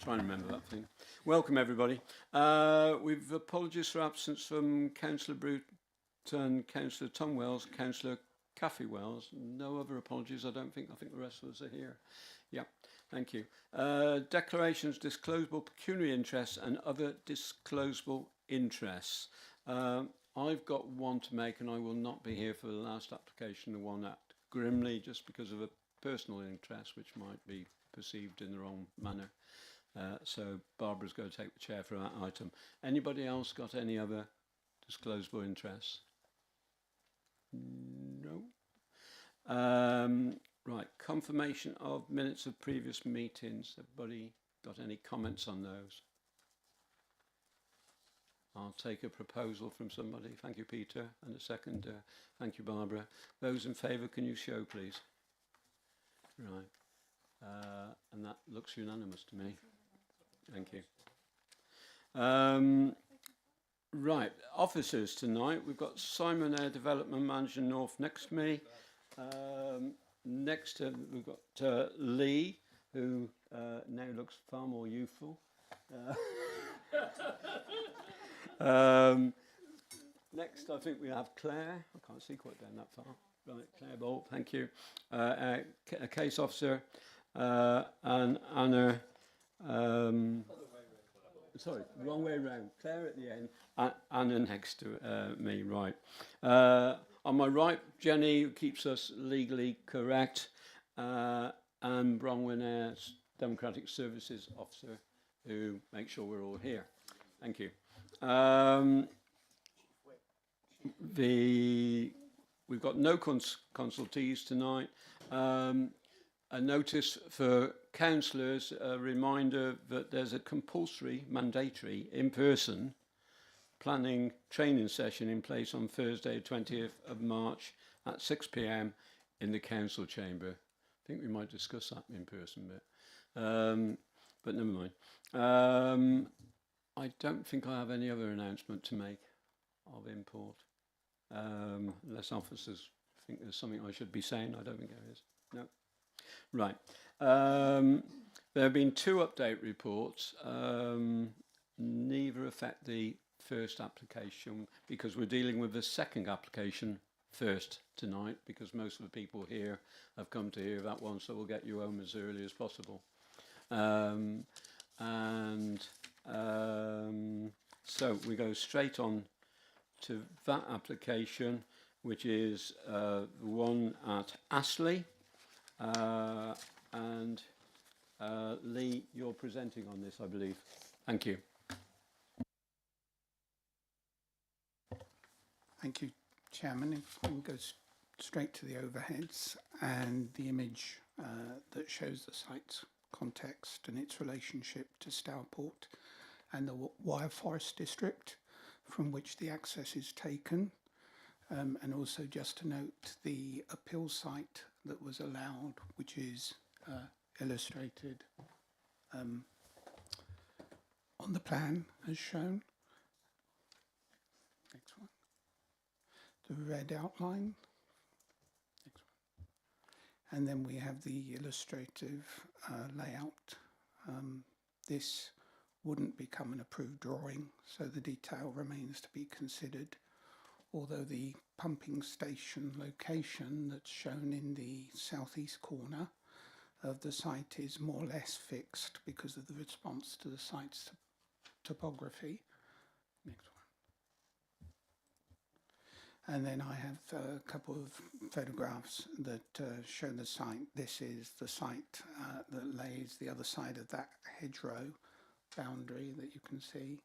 Try and remember that thing. Welcome, everybody. We've apologies for absence from Councillor Bruton, Councillor Tom Wells, Councillor Cathy Wells. No other apologies, I don't think. I think the rest of us are here. Yeah, thank you. Declarations, disclosable pecuniary interests and other disclosable interests. I've got one to make, and I will not be here for the last application, the one at Grimley, just because of a personal interest which might be perceived in the wrong manner. So Barbara's going to take the chair for that item. Anybody else got any other disclosable interests? No. Right, confirmation of minutes of previous meetings. Everybody got any comments on those? I'll take a proposal from somebody. Thank you, Peter. And a second. Thank you, Barbara. Those in favour, can you show, please? Right. And that looks unanimous to me. Thank you. Right, officers tonight. We've got Simon Air Development Manager North next to me. Next we've got Lee, who now looks far more youthful. Next, I think we have Claire. I can't see quite down that far. Right, Claire Bolt, thank you. A case officer, and Anna. Sorry, wrong way around. Claire at the end, Anna next to me, right. On my right, Jenny, who keeps us legally correct, and Bronwyn Ayres, Democratic Services Officer, who makes sure we're all here. Thank you. We've got no consultees tonight. A notice for councillors, a reminder that there's a compulsory, mandatory, in-person planning training session in place on Thursday, 20th of March at 6 p.m. in the council chamber. I think we might discuss that in person bit, but never mind. I don't think I have any other announcement to make of import, unless officers think there's something I should be saying. I don't think there is. No. Right. There have been two update reports. Neither affect the first application because we're dealing with the second application first tonight, because most of the people here have come to hear that one, so we'll get you home as early as possible. So we go straight on to that application, which is the one at Astley. And Lee, you're presenting on this, I believe. Thank you. Thank you, Chairman. If we can go straight to the overheads and the image that shows the site's context and its relationship to Stourport and the Wyre Forest District from which the access is taken. And also just to note the appeal site that was allowed, which is illustrated on the plan as shown. Next one. The red outline. Next one. And then we have the illustrative layout. This wouldn't become an approved drawing, so the detail remains to be considered. Although the pumping station location that's shown in the southeast corner of the site is more or less fixed because of the response to the site's topography. Next one. And then I have a couple of photographs that show the site. This is the site that lays the other side of that hedgerow boundary that you can see.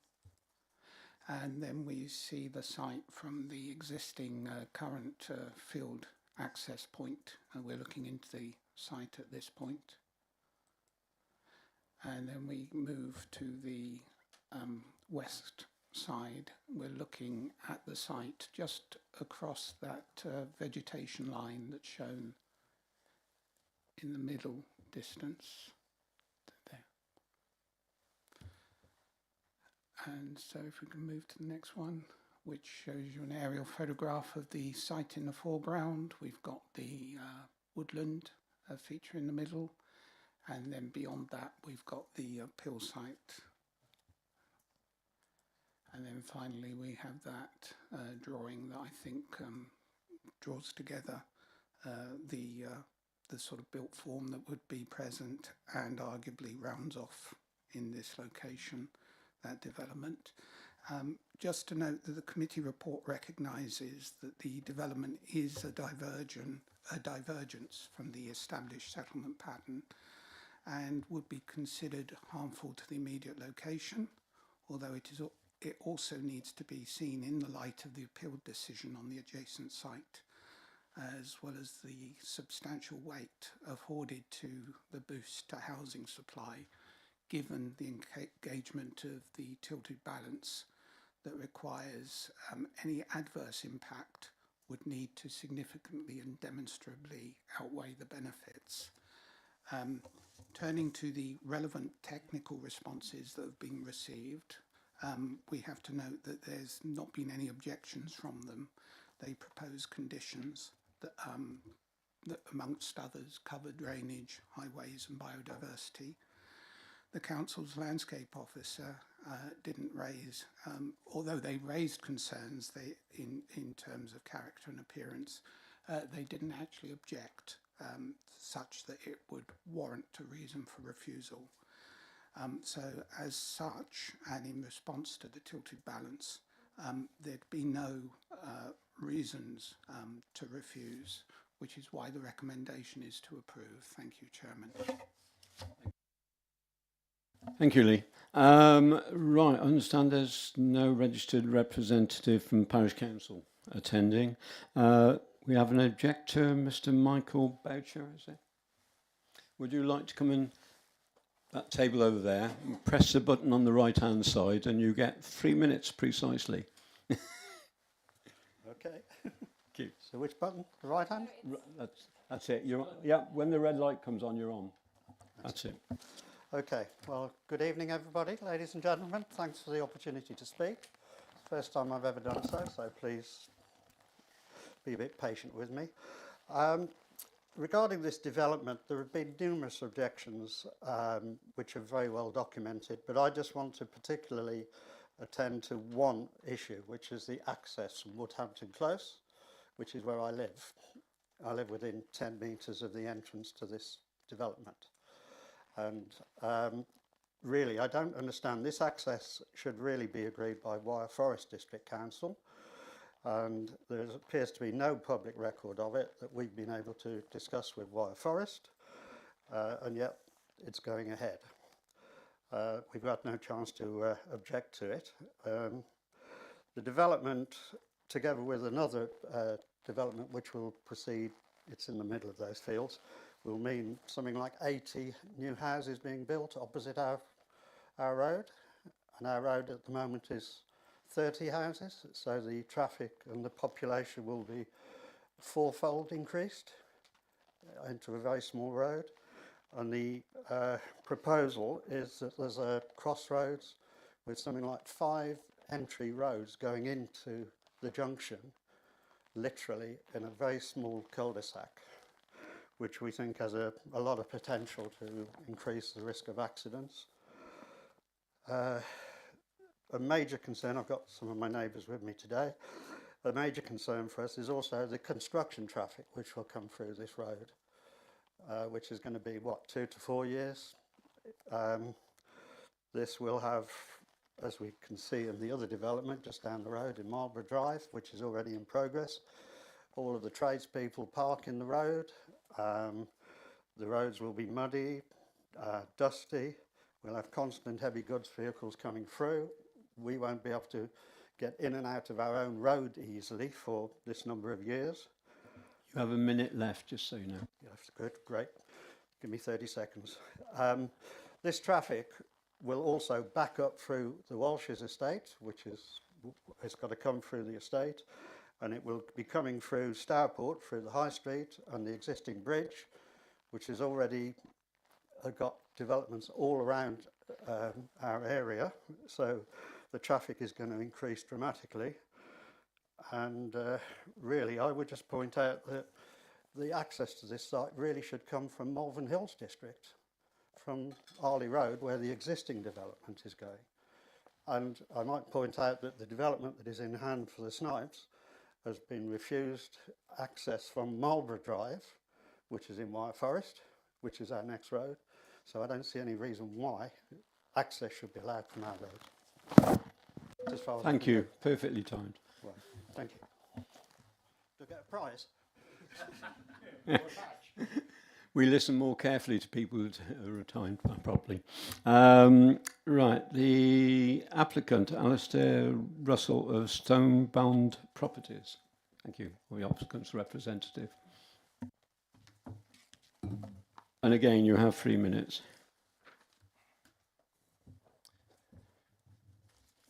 And then we see the site from the existing current field access point. And we're looking into the site at this point. And then we move to the west side. We're looking at the site just across that vegetation line that's shown in the middle distance. And so if we can move to the next one, which shows you an aerial photograph of the site in the foreground. We've got the woodland feature in the middle, And then beyond that, we've got the Peel site. And then finally, we have that drawing that I think draws together the sort of built form that would be present and arguably rounds off in this location that development. Just to note that the committee report recognises that the development is a divergence from the established settlement pattern and would be considered harmful to the immediate location, although it also needs to be seen in the light of the appealed decision on the adjacent site, as well as the substantial weight afforded to the boost to housing supply, given the engagement of the tilted balance that requires any adverse impact would need to significantly and demonstrably outweigh the benefits. Turning to the relevant technical responses that have been received, we have to note that there's not been any objections from them. They propose conditions that amongst others, cover drainage, highways and biodiversity. The council's landscape officer didn't raise, although they raised concerns in terms of character and appearance, they didn't actually object such that it would warrant a reason for refusal. So as such, and in response to the tilted balance, there'd be no reasons to refuse, which is why the recommendation is to approve. Thank you, Chairman. Thank you, Lee. Right, I understand there's no registered representative from Parish Council attending. We have an objector, Mr. Michael Boucher, is it? Would you like to come in that table over there and press the button on the right-hand side and you get 3 minutes precisely. Okay. Thank you. So which button? The right hand? That's it. You're on. Yeah, when the red light comes on, you're on. That's it. Okay. Well, good evening, everybody, ladies and gentlemen. Thanks for the opportunity to speak. First time I've ever done so, so please be a bit patient with me. Regarding this development, there have been numerous objections which are very well documented, but I just want to particularly attend to one issue, which is the access from Woodhampton Close, which is where I live. I live within 10 metres of the entrance to this development. And really, I don't understand. This access should really be agreed by Wyre Forest District Council. And there appears to be no public record of it that we've been able to discuss with Wyre Forest, and yet it's going ahead. We've had no chance to object to it. The development, together with another development which will proceed, it's in the middle of those fields, will mean something like 80 new houses being built opposite our road. And our road at the moment is 30 houses, so the traffic and the population will be fourfold increased into a very small road. And the proposal is that there's a crossroads with something like 5 entry roads going into the junction, literally in a very small cul-de-sac, which we think has a lot of potential to increase the risk of accidents. A major concern, I've got some of my neighbours with me today, a major concern for us is also the construction traffic which will come through this road, which is going to be, what, 2 to 4 years? This will have, as we can see in the other development just down the road in Marlborough Drive, which is already in progress, all of the tradespeople park in the road. The roads will be muddy, dusty, we'll have constant heavy goods vehicles coming through. We won't be able to get in and out of our own road easily for this number of years. You have a minute left, just so you know. Yeah, that's good, great. Give me 30 seconds. This traffic will also back up through the Walsh's estate, which it's got to come through the estate, and it will be coming through Stourport, through the High Street and the existing bridge, which has already got developments all around our area. So the traffic is going to increase dramatically. And really, I would just point out that the access to this site really should come from Malvern Hills District. from Arley Road where the existing development is going. And I might point out that the development that is in hand for the Snipes has been refused access from Marlborough Drive, which is in Wyre Forest, which is our next road. So I don't see any reason why access should be allowed from our road. As far as I Thank can you. go. Perfectly timed. Right. Thank you. Do I get a prize? Or a badge? We listen more carefully to people who are timed properly. Right, the applicant, Alistair Russell of Stonebound Properties. Thank you, or the applicant's representative. And again, you have 3 minutes.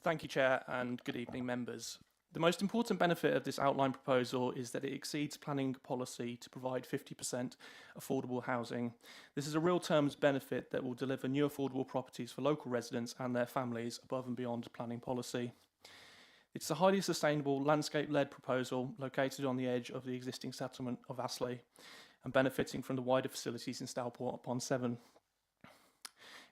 Thank you, Chair, and good evening, members. The most important benefit of this outline proposal is that it exceeds planning policy to provide 50% affordable housing. This is a real terms benefit that will deliver new affordable properties for local residents and their families above and beyond planning policy. It's a highly sustainable, landscape-led proposal located on the edge of the existing settlement of Astley and benefiting from the wider facilities in Stourport upon Severn.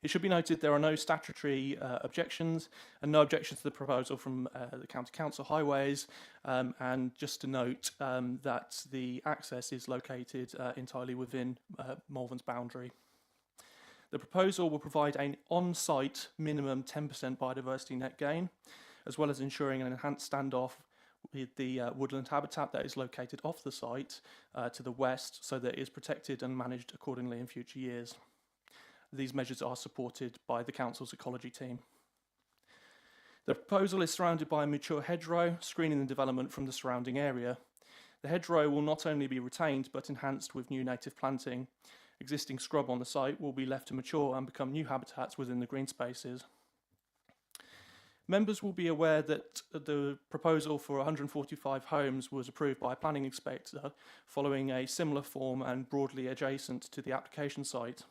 It should be noted there are no statutory objections and no objections to the proposal from the County Council Highways, and just to note that the access is located entirely within Malvern's boundary. The proposal will provide an on-site minimum 10% biodiversity net gain, as well as ensuring an enhanced standoff with the woodland habitat that is located off the site to the west, so that it is protected and managed accordingly in future years. These measures are supported by the Council's ecology team. The proposal is surrounded by a mature hedgerow, screening the development from the surrounding area. The hedgerow will not only be retained but enhanced with new native planting. Existing scrub on the site will be left to mature and become new habitats within the green spaces. Members will be aware that the proposal for 145 homes was approved by a planning inspector following a similar form and broadly adjacent to the application site.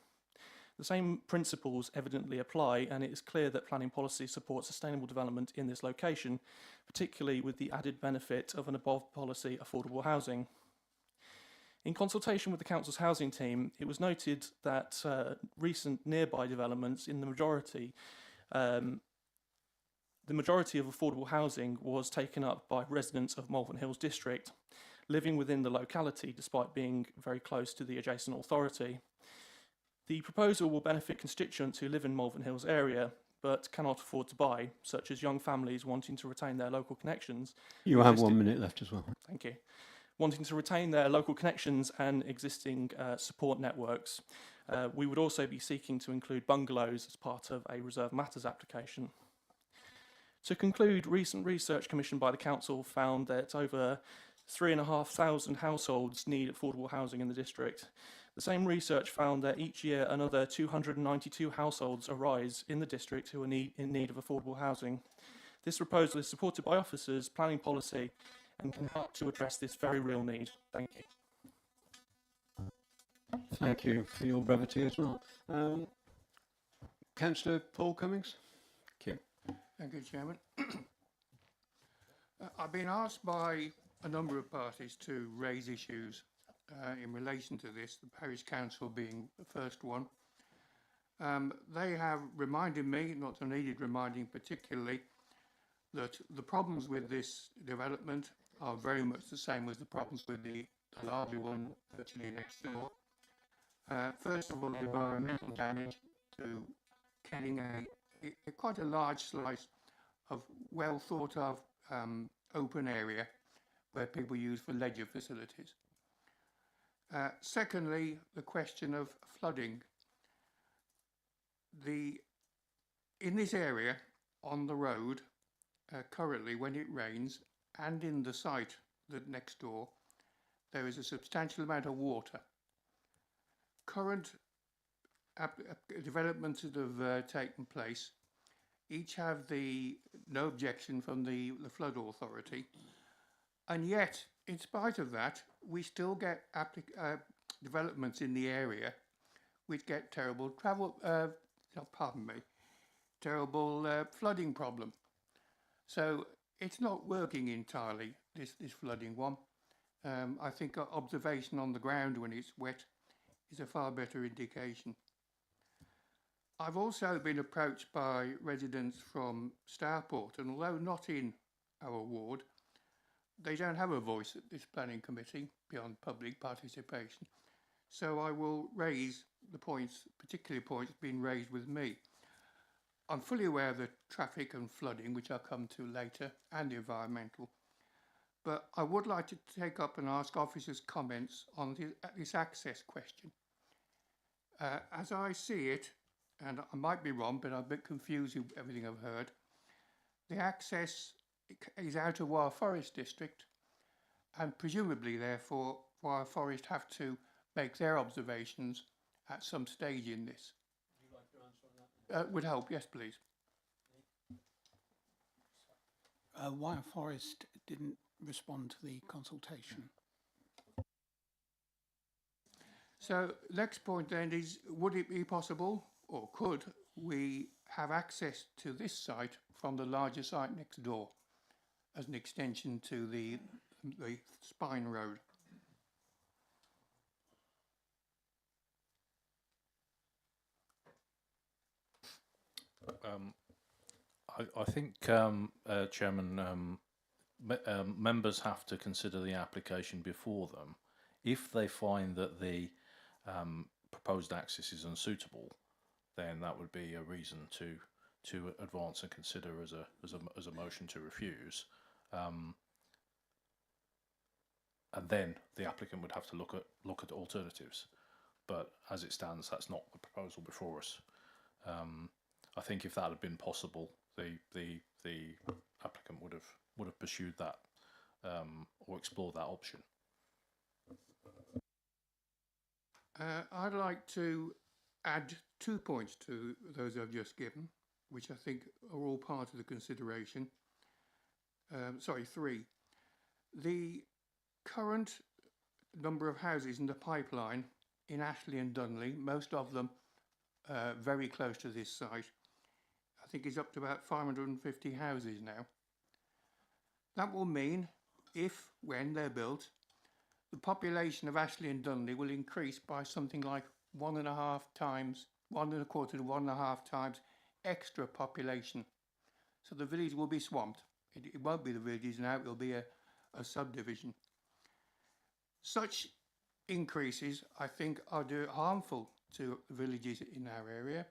The same principles evidently apply, and it is clear that planning policy supports sustainable development in this location, particularly with the added benefit of an above policy affordable housing. In consultation with the Council's housing team, it was noted that recent nearby developments in the majority of affordable housing was taken up by residents of Malvern Hills district, living within the locality despite being very close to the adjacent authority. The proposal will benefit constituents who live in Malvern Hills area but cannot afford to buy, such as young families wanting to retain their local connections. You have 1 minute left as well. Thank you. Wanting to retain their local connections and existing support networks. We would also be seeking to include bungalows as part of a Reserve Matters application. To conclude, recent research commissioned by the Council found that over 3,500 households need affordable housing in the district. The same research found that each year another 292 households arise in the district who are in need of affordable housing. This proposal is supported by officers, planning policy, and can help to address this very real need. Thank you. Thank you for your brevity as well. Councillor Paul Cummings? Thank you. Thank you, Chairman. I've been asked by a number of parties to raise issues in relation to this, the Parish Council being the first one. They have reminded me, not needed reminding particularly, that the problems with this development are very much the same as the problems with the larger one virtually next door. First of all, the environmental damage to getting quite a large slice of well thought of open area where people use for leisure facilities. Secondly, the question of flooding. In this area on the road, currently when it rains, and in the site that next door, there is a substantial amount of water. Current developments that have taken place each have no objection from the flood authority, and yet, in spite of that, we still get developments in the area which get terrible flooding problem. So it's not working entirely, this flooding one. I think observation on the ground when it's wet is a far better indication. I've also been approached by residents from Stourport, and although not in our ward, they don't have a voice at this planning committee beyond public participation. So I will raise the points, particular points being raised with me. I'm fully aware of the traffic and flooding, which I'll come to later, and the environmental. But I would like to take up and ask officers' comments on this access question. As I see it, and I might be wrong, but I'm a bit confused with everything I've heard, the access is out of Wyre Forest District, and presumably, therefore, Wyre Forest have to make their observations at some stage in this. Would you like to answer on that? Would help, yes, please. Wyre Forest didn't respond to the consultation. So, next point then is, would it be possible, or could we have access to this site from the larger site next door as an extension to the Spine Road? I think, Chairman, members have to consider the application before them. If they find that the proposed access is unsuitable, then that would be a reason to advance and consider as a motion to refuse. And then the applicant would have to look at alternatives. But as it stands, that's not the proposal before us. I think if that had been possible, the applicant would have pursued that or explored that option. I'd like to add 2 points to those I've just given, which I think are all part of the consideration. Sorry, 3. The current number of houses in the pipeline in Ashley and Dunley, most of them very close to this site, I think is up to about 550 houses now. That will mean, when they're built, the population of Ashley and Dunley will increase by something like 1.5 times, 1.25 to 1.5 times extra population. So the village will be swamped. It won't be the villages now, it will be a subdivision. Such increases, I think, are harmful to villages in our area,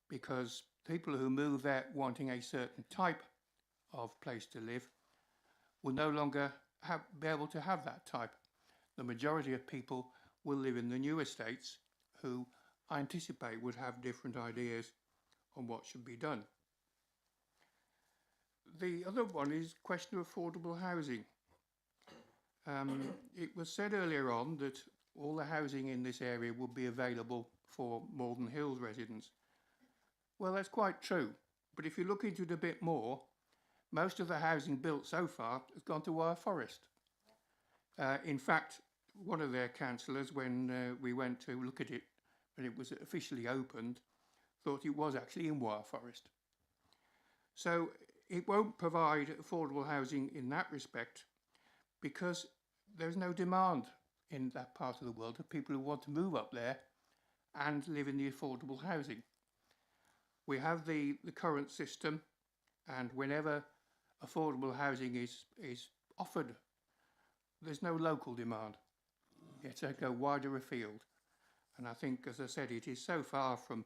because people who move there wanting a certain type of place to live will no longer be able to have that type. The majority of people will live in the new estates, who I anticipate would have different ideas on what should be done. The other one is question of affordable housing. It was said earlier on that all the housing in this area would be available for Malden Hills residents. Well, that's quite true, but if you look into it a bit more, most of the housing built so far has gone to Wyre Forest. In fact, one of their councillors, when we went to look at it when it was officially opened, thought it was actually in Wyre Forest. So it won't provide affordable housing in that respect, because there's no demand in that part of the world of people who want to move up there and live in the affordable housing. We have the current system, and whenever affordable housing is offered, there's no local demand. It's to go wider afield. And I think, as I said, it is so far from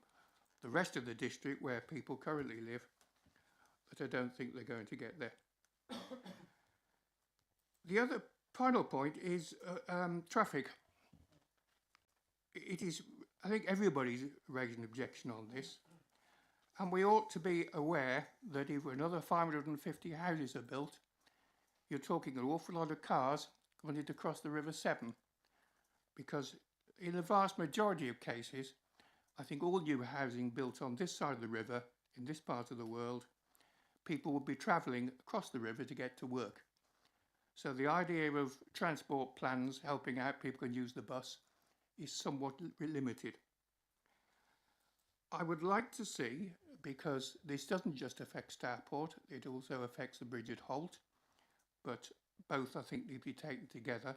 the rest of the district where people currently live that I don't think they're going to get there. The other final point is traffic. It is, I think everybody's raised an objection on this, and we ought to be aware that if another 550 houses are built, you're talking an awful lot of cars wanting to cross the River Severn, because in the vast majority of cases, I think all new housing built on this side of the river, in this part of the world, people will be travelling across the river to get to work. So the idea of transport plans helping out people can use the bus is somewhat limited. I would like to see, because this doesn't just affect Stourport, it also affects the bridge at Holt, but both I think need to be taken together.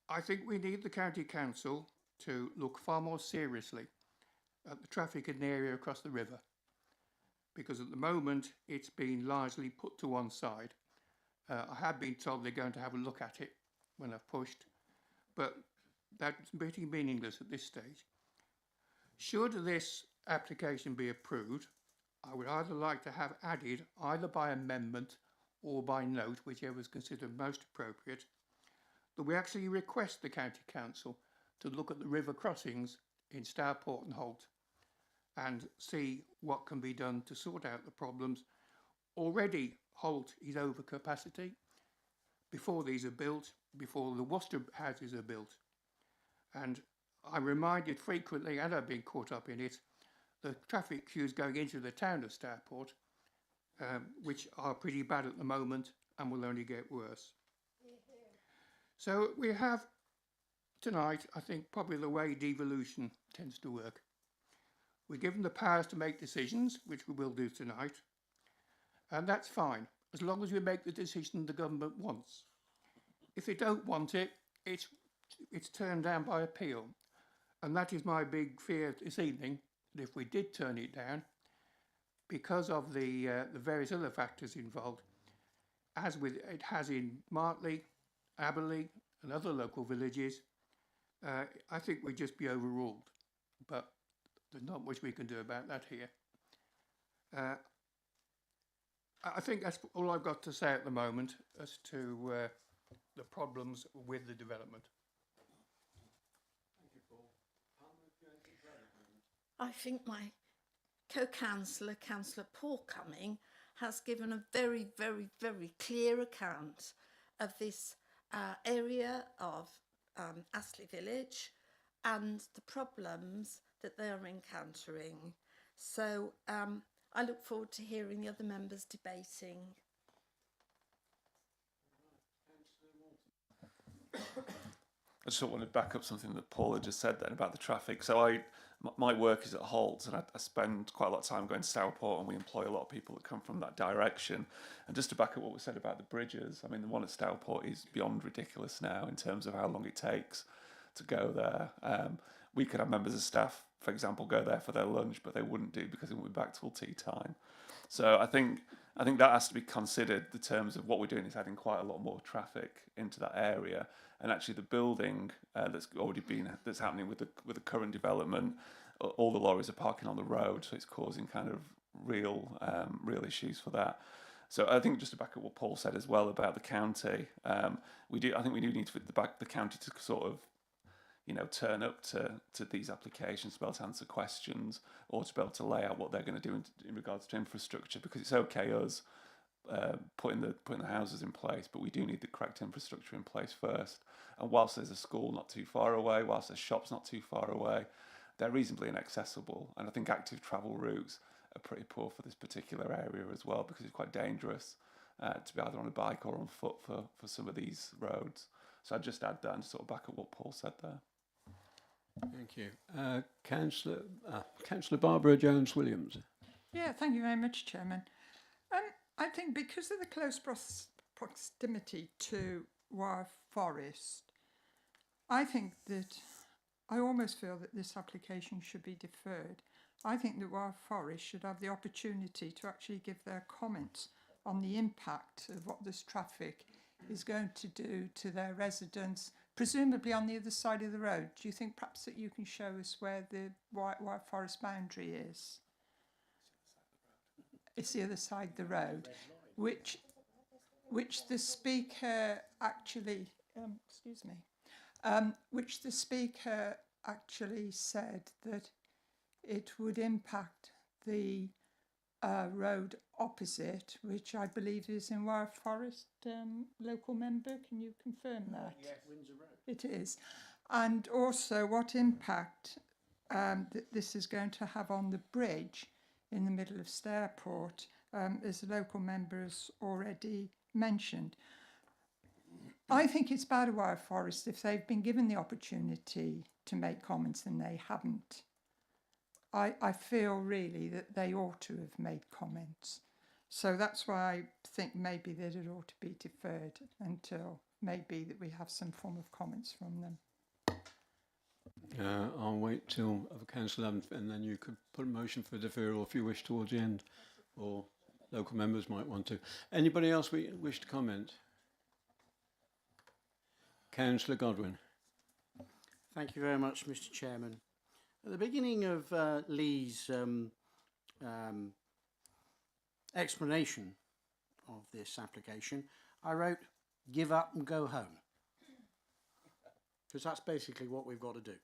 I think we need the County Council to look far more seriously at the traffic in the area across the river, because at the moment it's been largely put to one side. I have been told they're going to have a look at it when I've pushed, but that's pretty meaningless at this stage. Should this application be approved, I would either like to have added, either by amendment or by note, whichever is considered most appropriate, that we actually request the County Council to look at the river crossings in Stourport and Holt and see what can be done to sort out the problems. Already Holt is over capacity before these are built, before the Worcester houses are built. And I'm reminded frequently, and I've been caught up in it, the traffic queues going into the town of Stourport, which are pretty bad at the moment and will only get worse. So we have tonight, I think, probably the way devolution tends to work. We're given the powers to make decisions, which we will do tonight, and that's fine, as long as we make the decision the government wants. If they don't want it, it's turned down by appeal. And that is my big fear this evening, that if we did turn it down, because of the various other factors involved, as with it has in Martley, Aberley and other local villages, I think we'd just be overruled. But there's not much we can do about that here. I think that's all I've got to say at the moment as to the problems with the development. I think my co-councillor, Councillor Paul Cumming, has given a very, very, very clear account of this area of Astley Village and the problems that they are encountering. So I look forward to hearing the other members debating. I just want to back up something that Paul had just said then about the traffic. So my work is at Holt, and I spend quite a lot of time going to Stourport, and we employ a lot of people that come from that direction. And just to back up what was said about the bridges, I mean, the one at Stourport is beyond ridiculous now in terms of how long it takes to go there. We could have members of staff, for example, go there for their lunch, but they wouldn't do because they wouldn't be back till tea time. So I think that has to be considered. The terms of what we're doing is adding quite a lot more traffic into that area, and actually the building that's happening with the current development, all the lorries are parking on the road, so it's causing kind of real issues for that. So I think just to back up what Paul said as well about the county, I think we do need the county to sort of, turn up to these applications to be able to answer questions or to be able to lay out what they're going to do in regards to infrastructure, because it's okay us putting the houses in place, but we do need the correct infrastructure in place first. And whilst there's a school not too far away, whilst there's shops not too far away, they're reasonably inaccessible. And I think active travel routes are pretty poor for this particular area as well, because it's quite dangerous to be either on a bike or on foot for some of these roads. So I'd just add that and sort of back up what Paul said there. Thank you. Councillor Barbara Jones-Williams. Yeah, thank you very much, Chairman. I think because of the close proximity to Wyre Forest, I think that I almost feel that this application should be deferred. I think that Wyre Forest should have the opportunity to actually give their comments on the impact of what this traffic is going to do to their residents, presumably on the other side of the road. Do you think perhaps that you can show us where the Wyre Forest boundary is? It's the other side of the road, which the speaker actually, which the speaker actually said that it would impact the road opposite, which I believe is in Wyre Forest. Local member, can you confirm that? Yes, Windsor Road. It is. And also what impact this is going to have on the bridge in the middle of Stourport, as the local member has already mentioned. I think it's bad of Wyre Forest if they've been given the opportunity to make comments and they haven't. I feel really that they ought to have made comments. So that's why I think maybe that it ought to be deferred until maybe that we have some form of comments from them. I'll wait till other council have, and then you could put a motion for deferral if you wish towards the end, or local members might want to. Anybody else wish to comment? Councillor Godwin. Thank you very much, Mr. Chairman. At the beginning of Lee's explanation of this application, I wrote, "Give up and go home," because that's basically what we've got to do.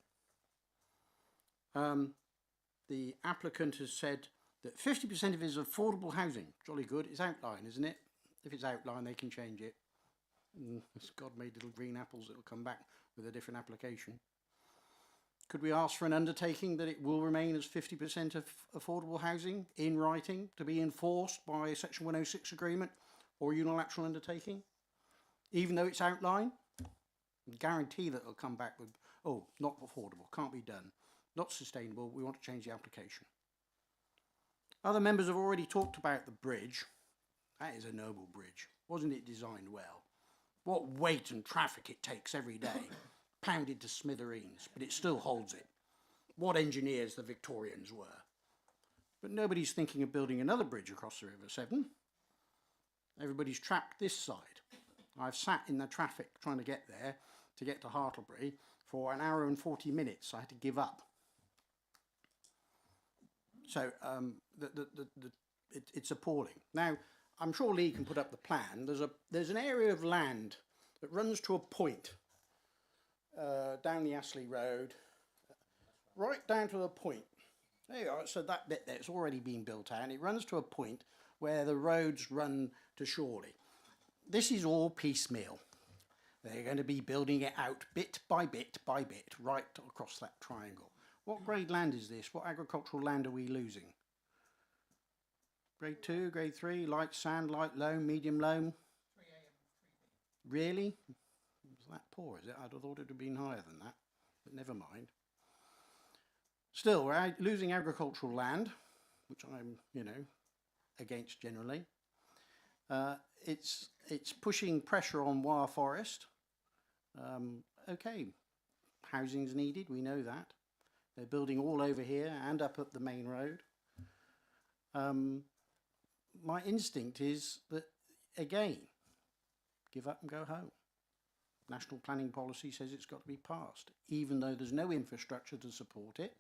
The applicant has said that 50% of it is affordable housing. Jolly good. It's outline, isn't it? If it's outline, they can change it. As God made little green apples, it'll come back with a different application. Could we ask for an undertaking that it will remain as 50% of affordable housing in writing to be enforced by a Section 106 agreement or unilateral undertaking? Even though it's outline, guarantee that it'll come back with, oh, not affordable, can't be done, not sustainable, we want to change the application. Other members have already talked about the bridge. That is a noble bridge. Wasn't it designed well? What weight and traffic it takes every day. Pounded to smithereens, but it still holds it. What engineers the Victorians were. But nobody's thinking of building another bridge across the River Severn. Everybody's trapped this side. I've sat in the traffic trying to get there, to get to Hartlebury, for an hour and 40 minutes. I had to give up. So it's appalling. Now, I'm sure Lee can put up the plan. There's an area of land that runs to a point down the Astley Road, right down to the point. There you are. So that bit there, it's already been built out. And it runs to a point where the roads run to Shorley. This is all piecemeal. They're going to be building it out bit by bit by bit, right across that triangle. What grade land is this? What agricultural land are we losing? Grade 2, grade 3, light sand, light loam, medium loam? 3A and 3B. Really? Is that poor, is it? I'd have thought it would have been higher than that, but never mind. Still, we're losing agricultural land, which I'm, against generally. It's pushing pressure on Wyre Forest. Okay, housing's needed, we know that. They're building all over here and up the main road. My instinct is that, again, give up and go home. National planning policy says it's got to be passed, even though there's no infrastructure to support it.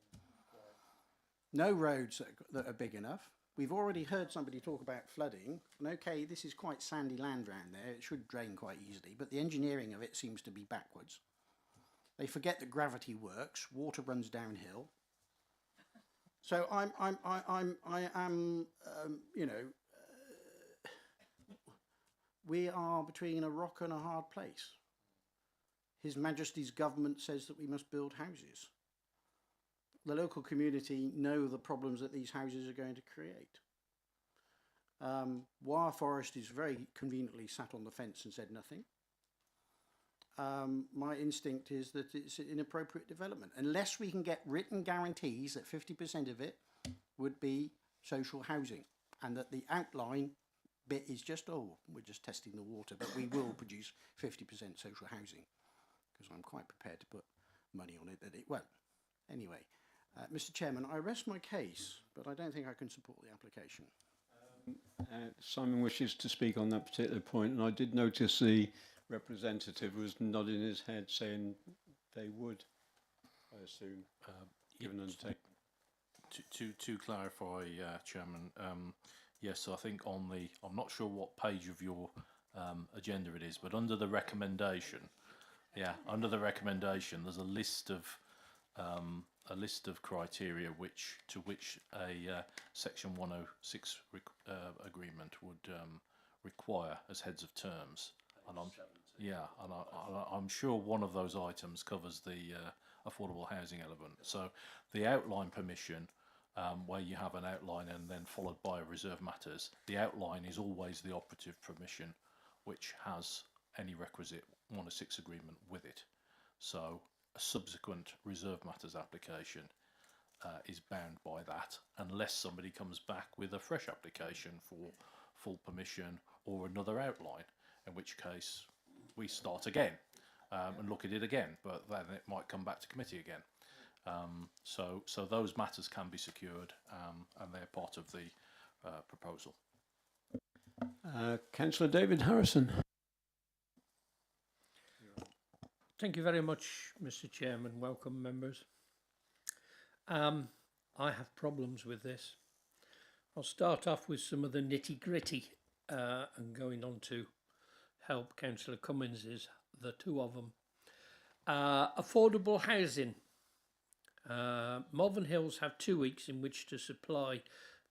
No roads that are big enough. We've already heard somebody talk about flooding. And okay, this is quite sandy land around there. It should drain quite easily, but the engineering of it seems to be backwards. They forget that gravity works. Water runs downhill. So I am, we are between a rock and a hard place. His Majesty's government says that we must build houses. The local community know the problems that these houses are going to create. Wyre Forest is very conveniently sat on the fence and said nothing. My instinct is that it's an inappropriate development. Unless we can get written guarantees that 50% of it would be social housing and that the outline bit is just, we're just testing the water, but we will produce 50% social housing, because I'm quite prepared to put money on it that it won't. Anyway, Mr. Chairman, I rest my case, but I don't think I can support the application. Simon wishes to speak on that particular point, and I did notice the representative was nodding his head saying they would, I assume, give an undertaking. To clarify, Chairman, yes, so I think on the, I'm not sure what page of your agenda it is, but under the recommendation, under the recommendation, there's a list of criteria to which a Section 106 agreement would require as heads of terms. And I'm sure one of those items covers the affordable housing element. So the outline permission, where you have an outline and then followed by reserve matters, the outline is always the operative permission, which has any requisite 106 agreement with it. So a subsequent reserve matters application is bound by that, unless somebody comes back with a fresh application for full permission or another outline, in which case we start again and look at it again, but then it might come back to committee again. So those matters can be secured, and they're part of the proposal. Councillor David Harrison. Thank you very much, Mr. Chairman. Welcome, members. I have problems with this. I'll start off with some of the nitty-gritty and going on to help Councillor Cummins, the two of them. Affordable housing. Malvern Hills have 2 weeks in which to supply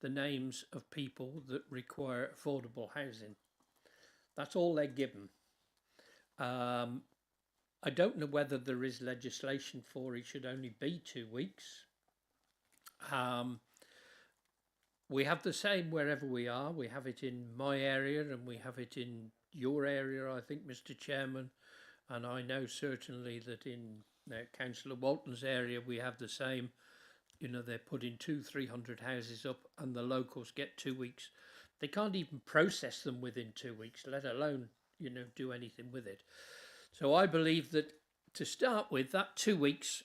the names of people that require affordable housing. That's all they're given. I don't know whether there is legislation for it should only be 2 weeks. We have the same wherever we are. We have it in my area and we have it in your area, I think, Mr. Chairman. And I know certainly that in Councillor Walton's area we have the same. You know, they're putting 200-300 houses up and the locals get 2 weeks. They can't even process them within 2 weeks, let alone, you know, do anything with it. So I believe that to start with, that 2 weeks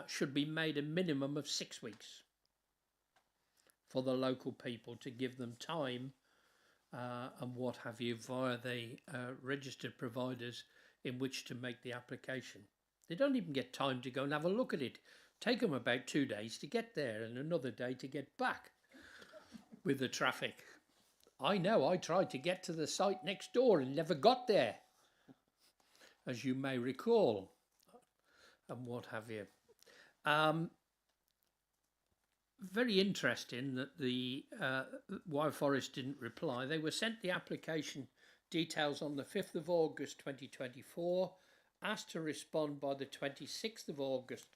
should be made a minimum of 6 weeks for the local people to give them time and what have you via the registered providers in which to make the application. They don't even get time to go and have a look at it. Take them about 2 days to get there and another day to get back with the traffic. I know, I tried to get to the site next door and never got there, as you may recall, and what have you. Very interesting that the Wyre Forest didn't reply. They were sent the application details on the 5th of August 2024, asked to respond by the 26th of August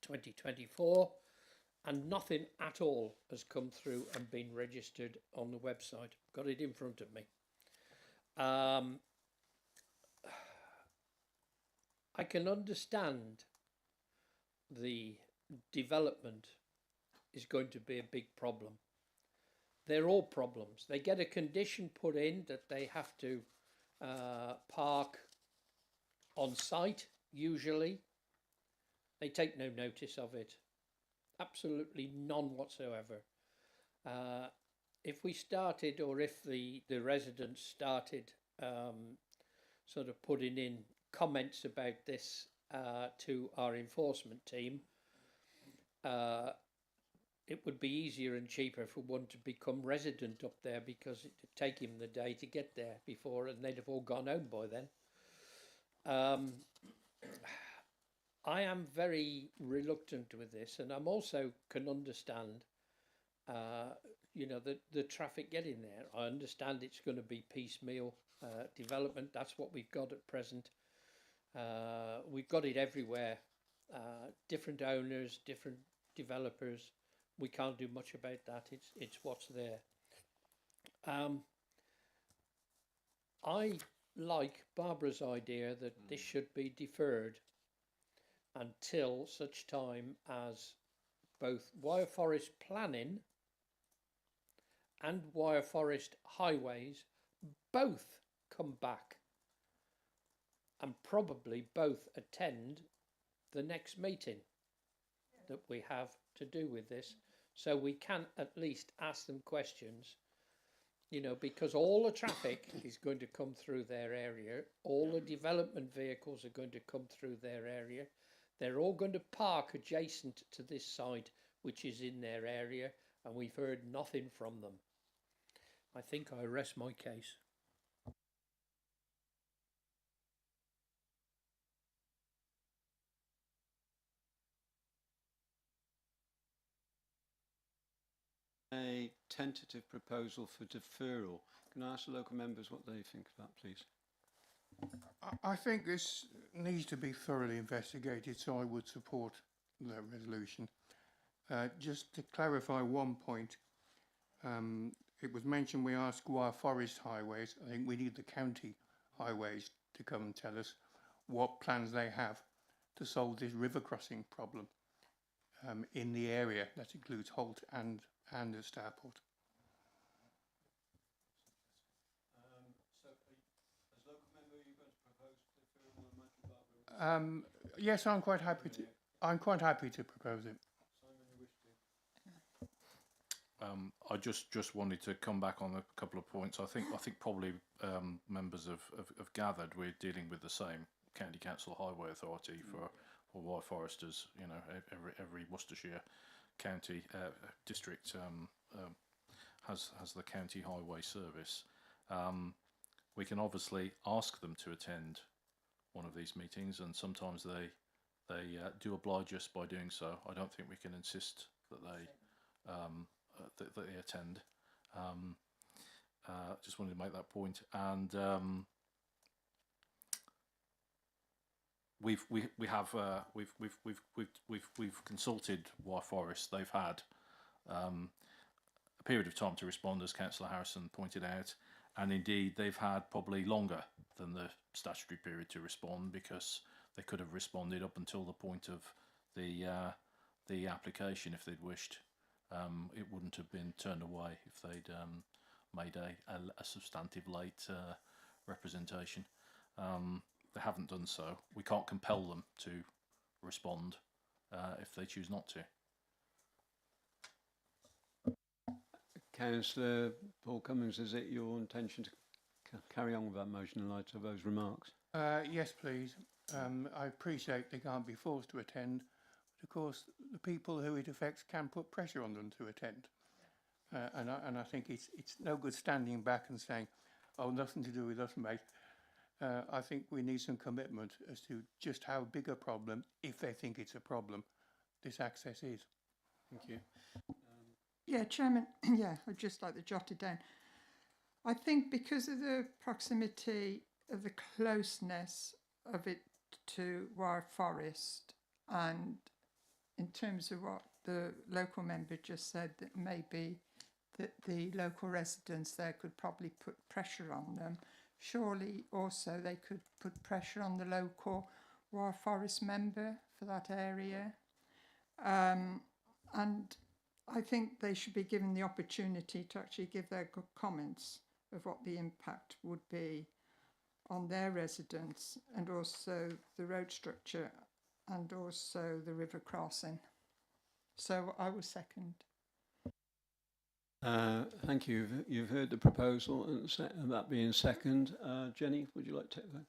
2024, and nothing at all has come through and been registered on the website. Got it in front of me. I can understand the development is going to be a big problem. They're all problems. They get a condition put in that they have to park on site, usually. They take no notice of it. Absolutely none whatsoever. If we started, or if the residents started sort of putting in comments about this to our enforcement team, it would be easier and cheaper for one to become resident up there, because it would take him the day to get there before, and they'd have all gone home by then. I am very reluctant with this, and I'm also can understand, you know, the traffic getting there. I understand it's going to be piecemeal development. That's what we've got at present. We've got it everywhere. Different owners, different developers. We can't do much about that. It's what's there. I like Barbara's idea that this should be deferred until such time as both Wyre Forest planning and Wyre Forest highways both come back, and probably both attend the next meeting that we have to do with this, so we can at least ask them questions, you know, because all the traffic is going to come through their area, all the development vehicles are going to come through their area, they're all going to park adjacent to this site which is in their area, and we've heard nothing from them. I think I rest my case. A tentative proposal for deferral. Can I ask the local members what they think of that, please? I think this needs to be thoroughly investigated, so I would support the resolution. Just to clarify one point, it was mentioned we asked Wyre Forest Highways. I think we need the county highways to come and tell us what plans they have to solve this river crossing problem in the area. That includes Holt and at Stourport. So, as local member, are you going to propose deferral on the matter, Barbara? Yes, I'm quite happy to. I'm quite happy to propose it. I just wanted to come back on a couple of points. I think probably members have gathered we're dealing with the same County Council Highway Authority for Wye Forest as, you know, every Worcestershire county district has the county highway service. We can obviously ask them to attend one of these meetings, and sometimes they do oblige us by doing so. I don't think we can insist that they attend. Just wanted to make that point. And we've consulted Wye Forest. They've had a period of time to respond, as Councillor Harrison pointed out, and indeed they've had probably longer than the statutory period to respond, because they could have responded up until the point of the application if they'd wished. It wouldn't have been turned away if they'd made a substantive late representation. They haven't done so. We can't compel them to respond if they choose not to. Councillor Paul Cummings, is it your intention to carry on with that motion in light of those remarks? Yes, please. I appreciate they can't be forced to attend, but of course the people who it affects can put pressure on them to attend. And I think it's no good standing back and saying, "Oh, nothing to do with us, mate." I think we need some commitment as to just how big a problem, if they think it's a problem, this access is. Thank you. Yeah, Chairman, yeah, I'd just like to jot it down. I think because of the proximity of the closeness of it to Wye Forest, and in terms of what the local member just said, that maybe that the local residents there could probably put pressure on them, surely also they could put pressure on the local Wye Forest member for that area. And I think they should be given the opportunity to actually give their good comments of what the impact would be on their residents, and also the road structure, and also the river crossing. So I will second. Thank you. You've heard the proposal, and that being second. Jenny, would you like to take that?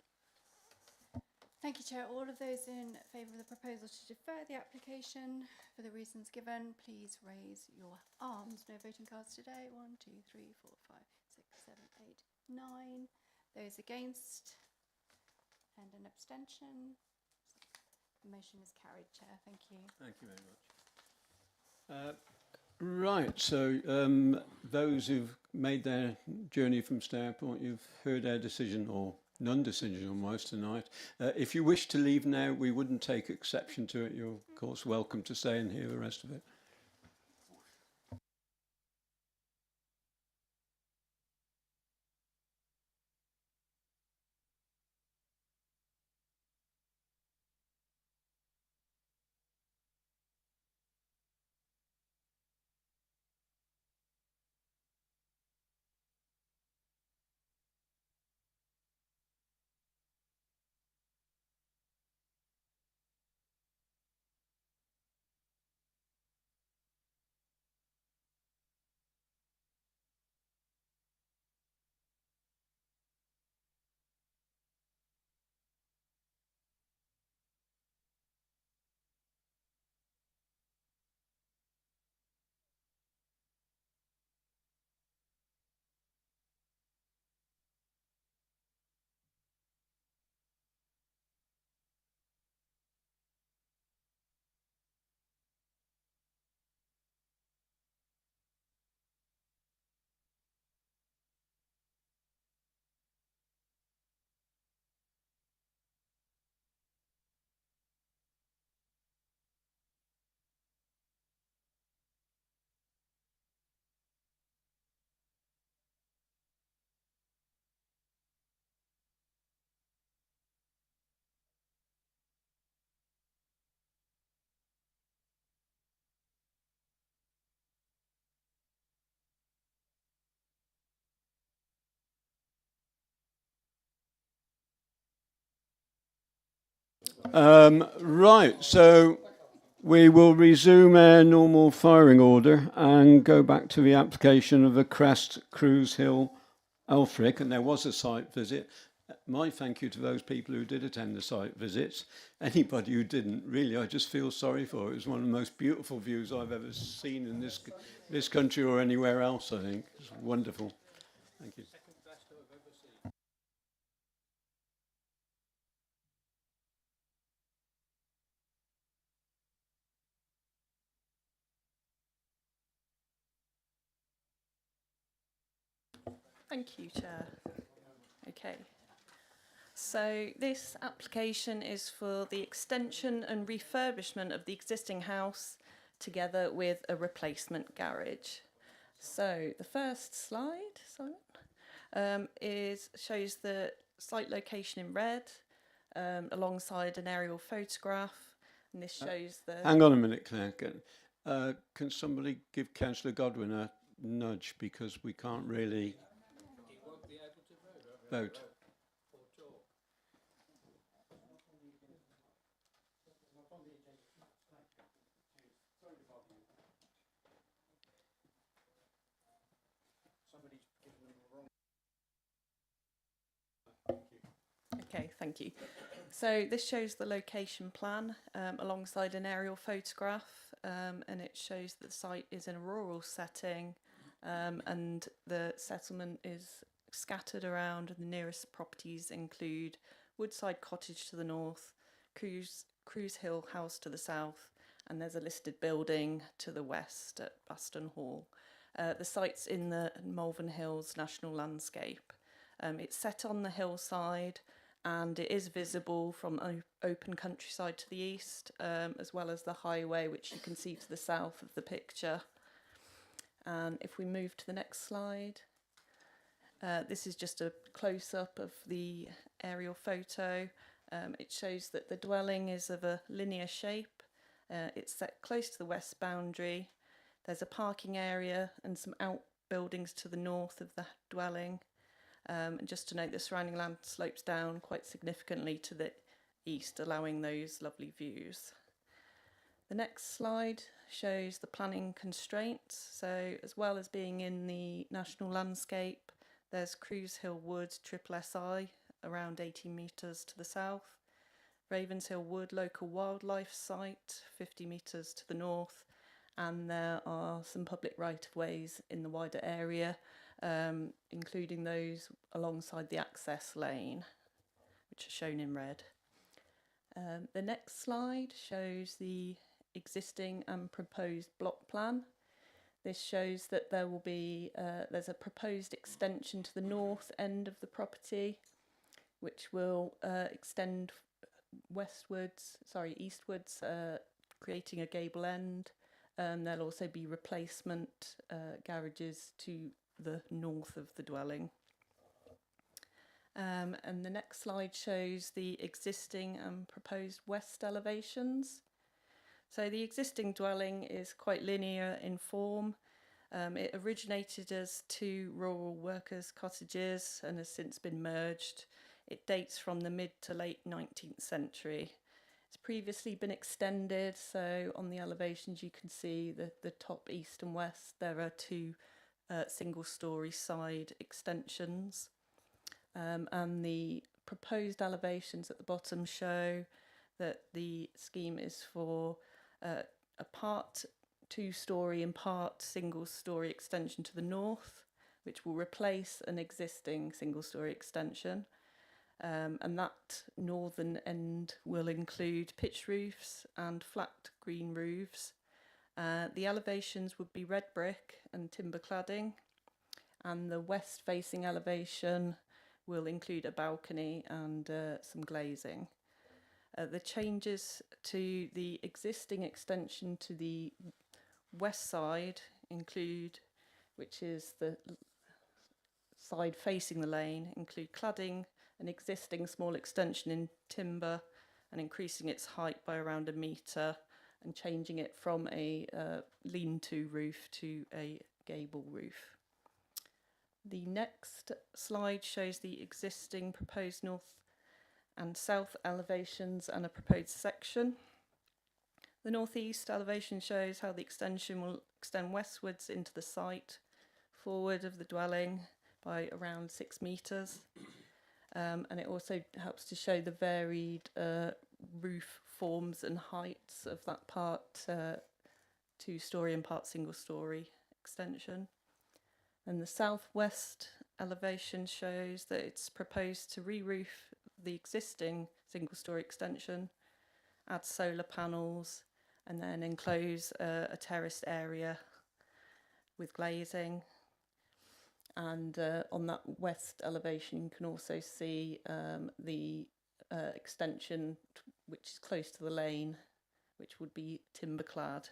Thank you, Chair. All of those in favour of the proposal to defer the application for the reasons given, please raise your arms. No voting cards today. 1, 2, 3, 4, 5, 6, 7, 8, 9. Those against and an abstention. The motion is carried, Chair. Thank you. Thank you very much. Right, so those who've made their journey from Stourport, you've heard our decision, or non-decision almost, tonight. If you wish to leave now, we wouldn't take exception to it. You're, of course, welcome to stay and hear the rest of it. Right, so We will resume our normal firing order and go back to the application of the Crest Cruise Hill Elfric, and there was a site visit. My thank you to those people who did attend the site visits. Anybody who didn't, really, I just feel sorry for. It was one of the most beautiful views I've ever seen in this country or anywhere else, I think. It's wonderful. Thank you. Thank you, Chair. Okay. So this application is for the extension and refurbishment of the existing house together with a replacement garage. So the first slide, Simon, shows the site location in red alongside an aerial photograph, and this shows the... Hang on a minute, Claire. Can somebody give Councillor Godwin a nudge, because we can't really vote. Okay, thank you. So this shows the location plan alongside an aerial photograph, and it shows that the site is in a rural setting, and the settlement is scattered around, and the nearest properties include Woodside Cottage to the north, Cruise Hill House to the south, and there's a listed building to the west at Baston Hall. The site's in the Malvern Hills National Landscape. It's set on the hillside, and it is visible from open countryside to the east, as well as the highway, which you can see to the south of the picture. And if we move to the next slide, this is just a close-up of the aerial photo. It shows that the dwelling is of a linear shape. It's set close to the west boundary. There's a parking area and some outbuildings to the north of the dwelling. And just to note, the surrounding land slopes down quite significantly to the east, allowing those lovely views. The next slide shows the planning constraints. So as well as being in the national landscape, there's Cruise Hill Wood Triple SI around 18 metres to the south, Ravenshill Wood Local Wildlife Site 50 metres to the north, and there are some public right-of-ways in the wider area, including those alongside the access lane, which are shown in red. The next slide shows the existing and proposed block plan. This shows that there will be there's a proposed extension to the north end of the property, which will extend eastwards, creating a gable end. There'll also be replacement garages to the north of the dwelling. And the next slide shows the existing and proposed west elevations. So the existing dwelling is quite linear in form. It originated as 2 rural workers' cottages and has since been merged. It dates from the mid to late 19th century. It's previously been extended, so on the elevations you can see the top east and west. There are 2 single-storey side extensions. And the proposed elevations at the bottom show that the scheme is for a part 2-storey and part single-storey extension to the north, which will replace an existing single-storey extension. And that northern end will include pitched roofs and flat green roofs. The elevations would be red brick and timber cladding, and the west-facing elevation will include a balcony and some glazing. The changes to the existing extension to the west side include, which is the side facing the lane, include cladding an existing small extension in timber and increasing its height by around 1 metre and changing it from a lean-to roof to a gable roof. The next slide shows the existing proposed north and south elevations and a proposed section. The northeast elevation shows how the extension will extend westwards into the site, forward of the dwelling by around 6 metres. And it also helps to show the varied roof forms and heights of that part 2-storey and part single-storey extension. And the southwest elevation shows that it's proposed to re-roof the existing single-storey extension, add solar panels, and then enclose a terraced area with glazing. And on that west elevation, you can also see the extension, which is close to the lane, which would be timber-clad.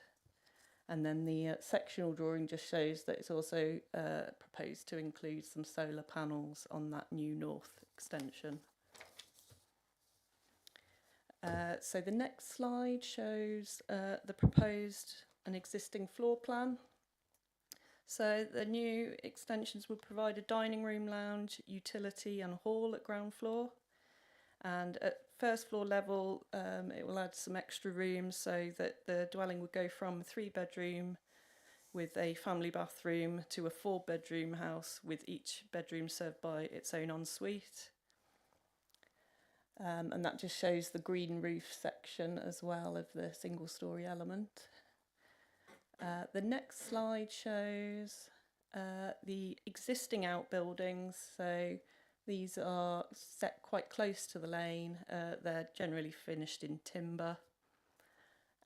And then the sectional drawing just shows that it's also proposed to include some solar panels on that new north extension. So the next slide shows the proposed and existing floor plan. So the new extensions will provide a dining room, lounge, utility and hall at ground floor. And at first floor level, it will add some extra rooms so that the dwelling would go from a 3-bedroom with a family bathroom to a 4-bedroom house with each bedroom served by its own ensuite. And that just shows the green roof section as well of the single-storey element. The next slide shows the existing outbuildings. So these are set quite close to the lane. They're generally finished in timber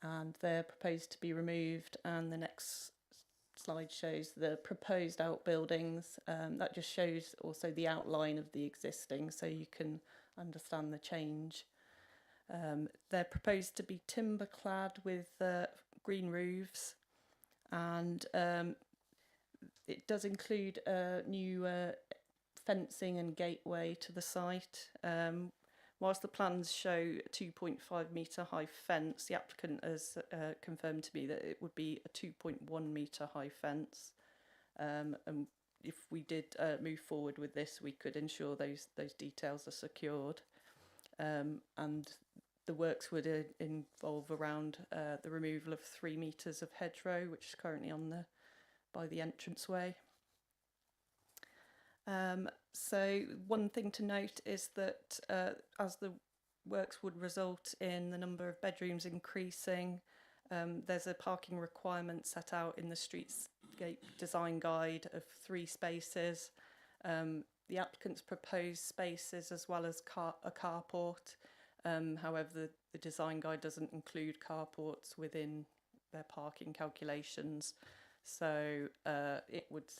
and they're proposed to be removed. And the next slide shows the proposed outbuildings. That just shows also the outline of the existing so you can understand the change. They're proposed to be timber clad with green roofs, and it does include new fencing and gateway to the site. Whilst the plans show a 2.5 metre high fence, the applicant has confirmed to me that it would be a 2.1 metre high fence. And if we did move forward with this, we could ensure those details are secured. And the works would involve around the removal of 3 metres of hedgerow, which is currently on by the entranceway. So one thing to note is that as the works would result in the number of bedrooms increasing, there's a parking requirement set out in the Streetscape Design Guide of 3 spaces. The applicant's proposed spaces as well as a carport. However, the design guide doesn't include carports within their parking calculations. So it would,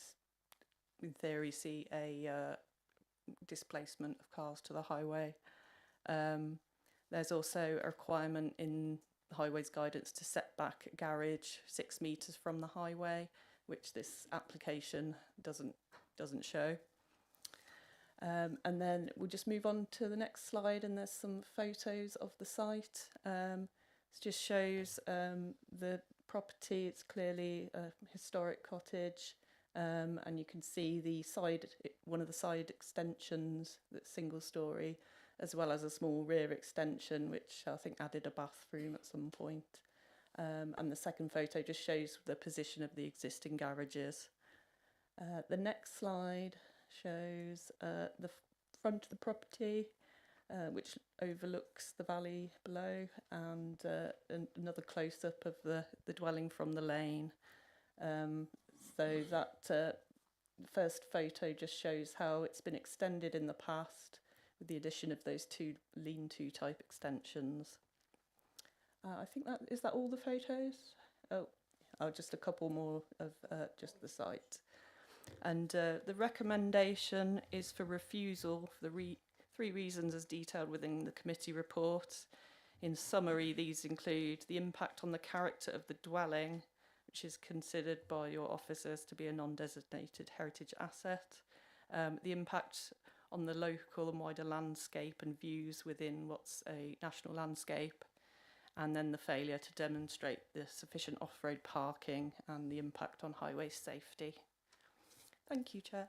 in theory, see a displacement of cars to the highway. There's also a requirement in the highways guidance to set back a garage 6 metres from the highway, which this application doesn't show. And then we'll just move on to the next slide, and there's some photos of the site. It just shows the property. It's clearly a historic cottage, and you can see one of the side extensions that's single storey, as well as a small rear extension, which I think added a bathroom at some point. And the second photo just shows the position of the existing garages. The next slide shows the front of the property, which overlooks the valley below, and another close-up of the dwelling from the lane. So that first photo just shows how it's been extended in the past with the addition of those 2 lean-to type extensions. I think is that all the photos? Oh, just a couple more of just the site. And the recommendation is for refusal for the 3 reasons as detailed within the committee report. In summary, these include the impact on the character of the dwelling, which is considered by your officers to be a non-designated heritage asset, the impact on the local and wider landscape and views within what's a national landscape, and then the failure to demonstrate the sufficient off-road parking and the impact on highway safety. Thank you, Chair.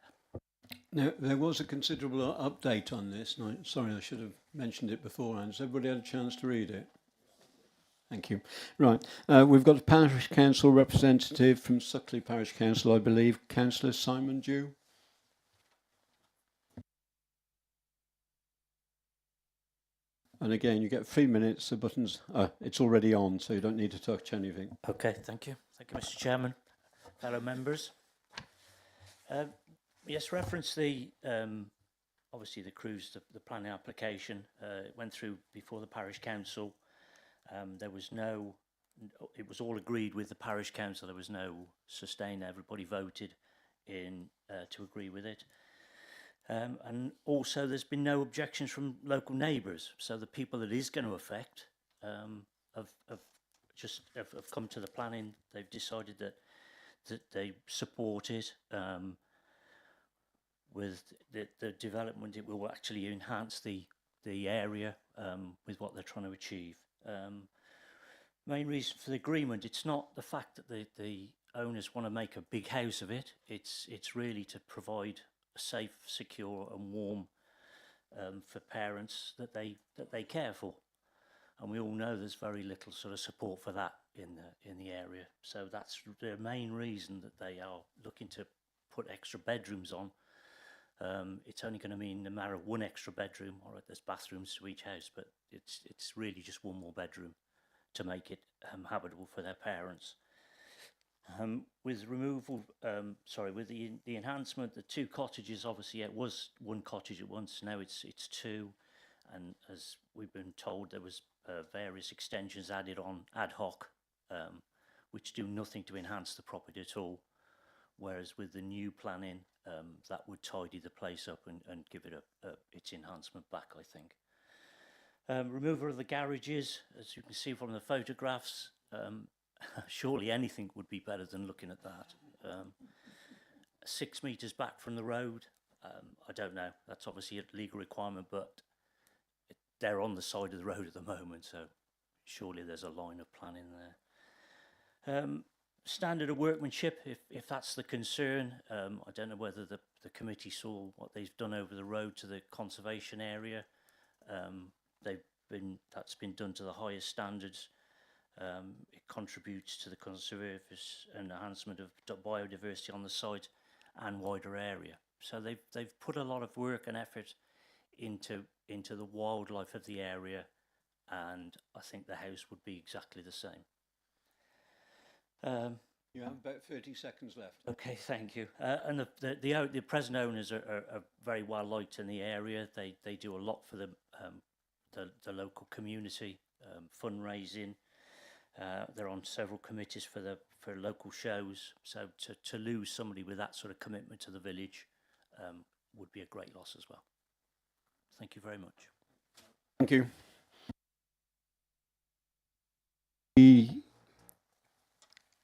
Now, there was a considerable update on this, and sorry I should have mentioned it beforehand. Has everybody had a chance to read it? Thank you. Right, we've got a parish council representative from Suckley Parish Council, I believe, Councillor Simon Dew. And again, you get 3 minutes. The button's it's already on, so you don't need to touch anything. Okay, thank you. Thank you, Mr. Chairman. Fellow members. Yes, reference the obviously the cruise, the planning application went through before the parish council. There was no, it was all agreed with the parish council. There was no sustain. Everybody voted in to agree with it. And also there's been no objections from local neighbours. So the people that is going to affect have come to the planning. They've decided that they support it. With the development, it will actually enhance the area with what they're trying to achieve. Main reason for the agreement, it's not the fact that the owners want to make a big house of it. It's really to provide a safe, secure and warm for parents that they care for. And we all know there's very little sort of support for that in the area. So that's the main reason that they are looking to put extra bedrooms on. It's only going to mean no matter one extra bedroom, or there's bathrooms to each house, but it's really just one more bedroom to make it habitable for their parents. With removal, with the enhancement, the 2 cottages, obviously it was 1 cottage at once, now it's 2, and as we've been told, there was various extensions added on ad hoc, which do nothing to enhance the property at all. Whereas with the new planning, that would tidy the place up and give it its enhancement back, I think. Removal of the garages, as you can see from the photographs, surely anything would be better than looking at that. 6 metres back from the road, I don't know, that's obviously a legal requirement, but they're on the side of the road at the moment, so surely there's a line of planning there. Standard of workmanship, if that's the concern. I don't know whether the committee saw what they've done over the road to the conservation area. That's been done to the highest standards. It contributes to the conservation and enhancement of biodiversity on the site and wider area. So they've put a lot of work and effort into the wildlife of the area, and I think the house would be exactly the same. You have about 30 seconds left. Okay, thank you. And the present owners are very well liked in the area. They do a lot for the local community, fundraising. They're on several committees for local shows. So to lose somebody with that sort of commitment to the village would be a great loss as well. Thank you very much. Thank you. The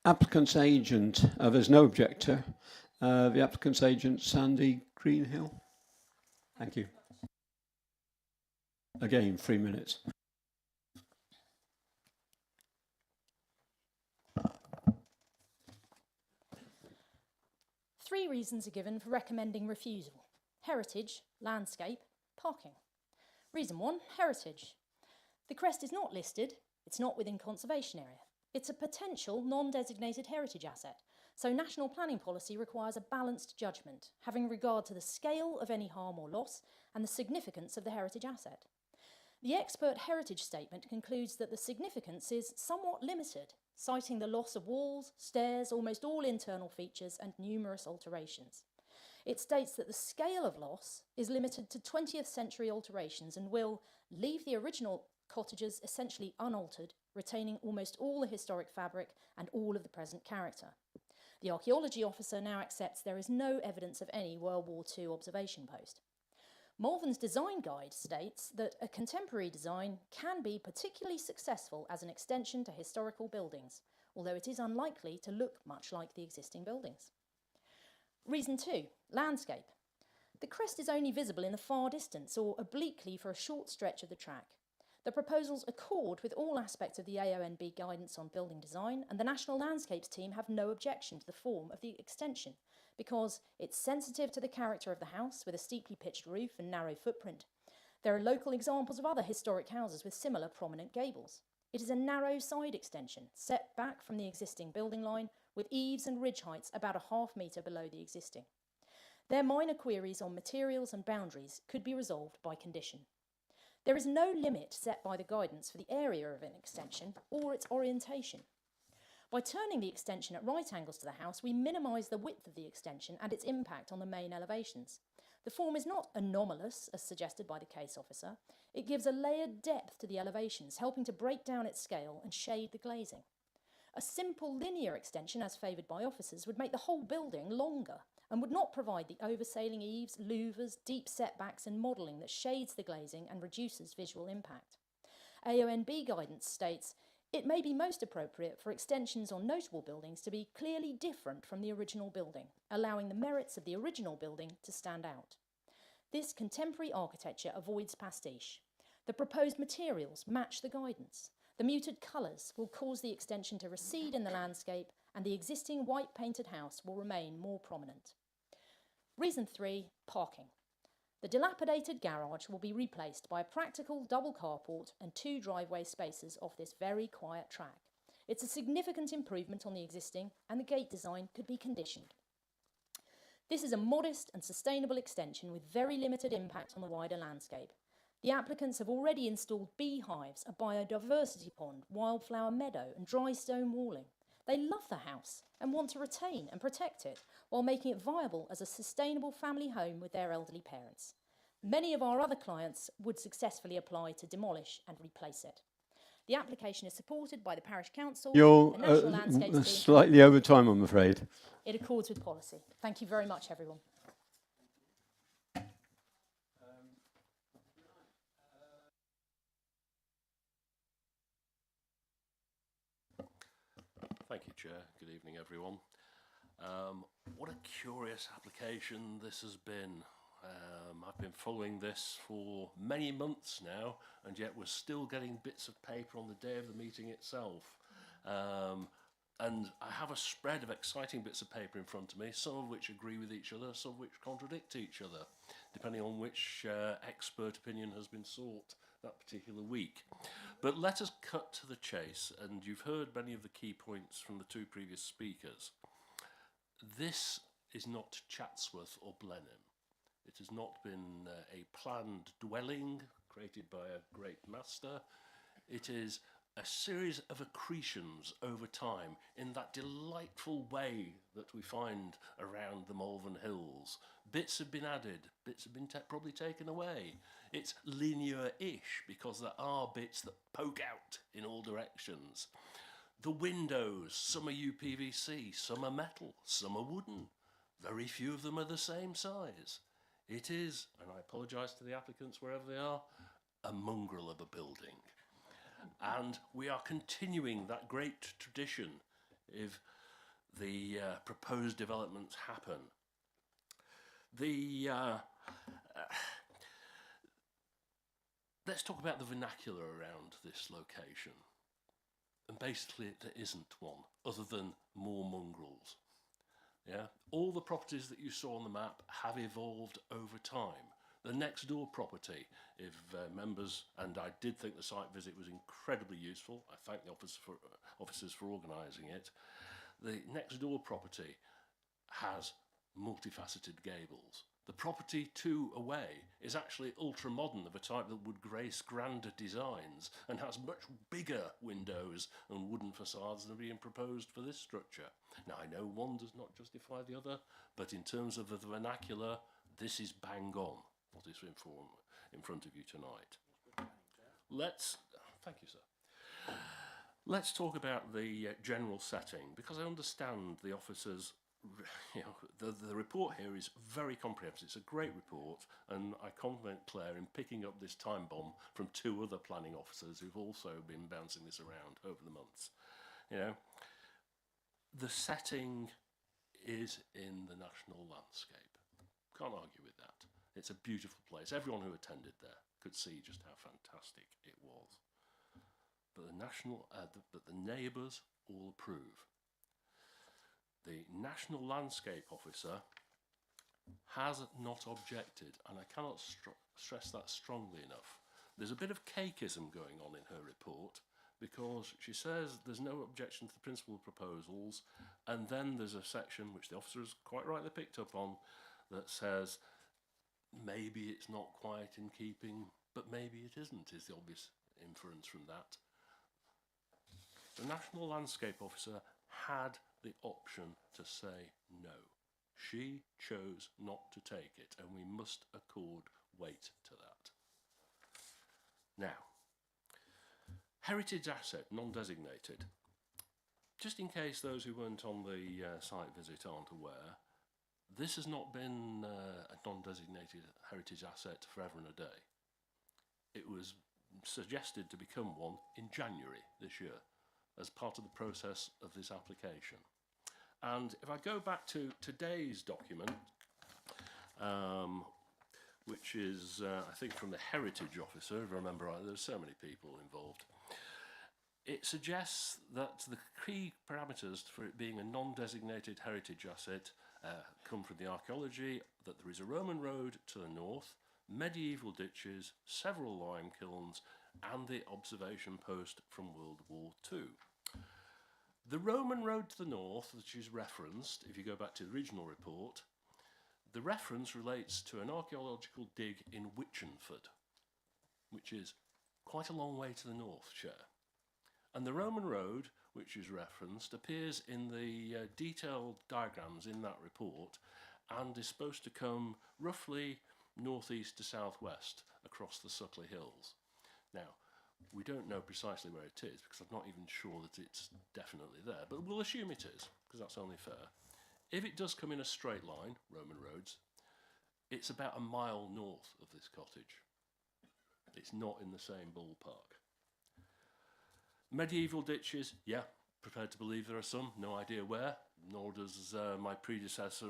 applicant's agent, there's no objector. The applicant's agent, Sandy Greenhill. Thank you. Again, 3 minutes. Three reasons are given for recommending refusal: heritage, landscape, parking. Reason 1, heritage. The crest is not listed, it's not within conservation area. It's a potential non-designated heritage asset, so national planning policy requires a balanced judgment, having regard to the scale of any harm or loss and the significance of the heritage asset. The expert heritage statement concludes that the significance is somewhat limited, citing the loss of walls, stairs, almost all internal features and numerous alterations. It states that the scale of loss is limited to 20th century alterations and will leave the original cottages essentially unaltered, retaining almost all the historic fabric and all of the present character. The archaeology officer now accepts there is no evidence of any World War II observation post. Malvern's design guide states that a contemporary design can be particularly successful as an extension to historical buildings, although it is unlikely to look much like the existing buildings. Reason 2, landscape. The crest is only visible in the far distance or obliquely for a short stretch of the track. The proposals accord with all aspects of the AONB guidance on building design, and the National Landscapes team have no objection to the form of the extension because it's sensitive to the character of the house with a steeply pitched roof and narrow footprint. There are local examples of other historic houses with similar prominent gables. It is a narrow side extension set back from the existing building line with eaves and ridge heights about a ½ metre below the existing. Their minor queries on materials and boundaries could be resolved by condition. There is no limit set by the guidance for the area of an extension or its orientation. By turning the extension at right angles to the house, we minimise the width of the extension and its impact on the main elevations. The form is not anomalous, as suggested by the case officer. It gives a layered depth to the elevations, helping to break down its scale and shade the glazing. A simple linear extension, as favoured by officers, would make the whole building longer and would not provide the oversailing eaves, louvers, deep setbacks and modelling that shades the glazing and reduces visual impact. AONB guidance states, it may be most appropriate for extensions on notable buildings to be clearly different from the original building, allowing the merits of the original building to stand out. This contemporary architecture avoids pastiche. The proposed materials match the guidance. The muted colours will cause the extension to recede in the landscape, and the existing white painted house will remain more prominent. Reason 3, parking. The dilapidated garage will be replaced by a practical double carport and 2 driveway spaces off this very quiet track. It's a significant improvement on the existing, and the gate design could be conditioned. This is a modest and sustainable extension with very limited impact on the wider landscape. The applicants have already installed beehives, a biodiversity pond, wildflower meadow and dry stone walling. They love the house and want to retain and protect it while making it viable as a sustainable family home with their elderly parents. Many of our other clients would successfully apply to demolish and replace it. The application is supported by the Parish Council, You're the National Landscape Scheme. slightly over time, I'm afraid. It accords with policy. Thank you very much, everyone. Thank you, Chair. Good evening, everyone. What a curious application this has been. I've been following this for many months now, and yet we're still getting bits of paper on the day of the meeting itself. And I have a spread of exciting bits of paper in front of me, some of which agree with each other, some of which contradict each other, depending on which expert opinion has been sought that particular week. But let us cut to the chase, and you've heard many of the key points from the 2 previous speakers. This is not Chatsworth or Blenheim. It has not been a planned dwelling created by a great master. It is a series of accretions over time in that delightful way that we find around the Malvern Hills. Bits have been added, bits have been probably taken away. It's linear-ish because there are bits that poke out in all directions. The windows, some are UPVC, some are metal, some are wooden. Very few of them are the same size. It is, and I apologise to the applicants wherever they are, a mongrel of a building. And we are continuing that great tradition if the proposed developments happen. Let's talk about the vernacular around this location. And basically there isn't one, other than more mongrels. Yeah? All the properties that you saw on the map have evolved over time. The next door property, if members, and I did think the site visit was incredibly useful, I thank the officers for organising it. The next door property has multifaceted gables. The property 2 away is actually ultra modern, of a type that would grace grander designs and has much bigger windows and wooden facades than are being proposed for this structure. Now I know one does not justify the other, but in terms of the vernacular, this is bang on what is in front of you tonight. Thank you, sir. Let's talk about the general setting, because I understand the officers. The report here is very comprehensive. It's a great report, and I compliment Claire in picking up this time bomb from 2 other planning officers who've also been bouncing this around over the months. The setting is in the national landscape. Can't argue with that. It's a beautiful place. Everyone who attended there could see just how fantastic it was. But the neighbours all approve. The National Landscape Officer has not objected, and I cannot stress that strongly enough. There's a bit of cakeism going on in her report, because she says there's no objection to the principal proposals, and then there's a section which the officer has quite rightly picked up on that says maybe it's not quite in keeping, but maybe it isn't, is the obvious inference from that. The National Landscape Officer had the option to say no. She chose not to take it, and we must accord weight to that. Now, heritage asset, non-designated. Just in case those who weren't on the site visit aren't aware, this has not been a non-designated heritage asset forever and a day. It was suggested to become one in January this year as part of the process of this application. And if I go back to today's document, which is, I think, from the Heritage Officer, if I remember right, there's so many people involved. It suggests that the key parameters for it being a non-designated heritage asset come from the archaeology, that there is a Roman road to the north, medieval ditches, several lime kilns, and the observation post from World War II. The Roman road to the north, which is referenced, if you go back to the original report, the reference relates to an archaeological dig in Witchenford, which is quite a long way to the north, Chair. And the Roman road, which is referenced, appears in the detailed diagrams in that report and is supposed to come roughly northeast to southwest across the Suckley Hills. Now, we don't know precisely where it is because I'm not even sure that it's definitely there, but we'll assume it is because that's only fair. If it does come in a straight line, Roman roads, it's about a mile north of this cottage. It's not in the same ballpark. Medieval ditches, yeah, prepared to believe there are some, no idea where, nor does my predecessor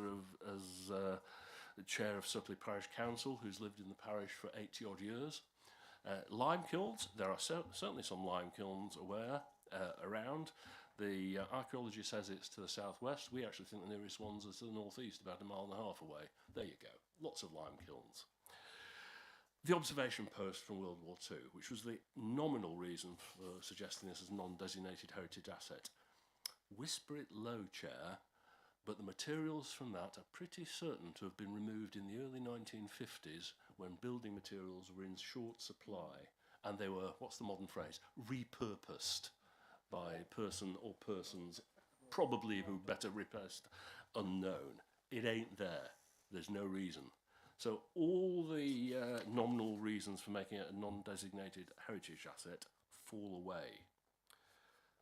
as the chair of Suckley Parish Council, who's lived in the parish for 80 odd years. Lime kilns, there are certainly some lime kilns around. The archaeology says it's to the southwest. We actually think the nearest ones are to the northeast, about 1.5 miles away. There you go, lots of lime kilns. The observation post from World War II, which was the nominal reason for suggesting this as a non-designated heritage asset. Whisper it low, Chair, but the materials from that are pretty certain to have been removed in the early 1950s when building materials were in short supply, and they were, what's the modern phrase, repurposed by person or persons, probably who better repurposed, unknown. It ain't there. There's no reason. So all the nominal reasons for making it a non-designated heritage asset fall away.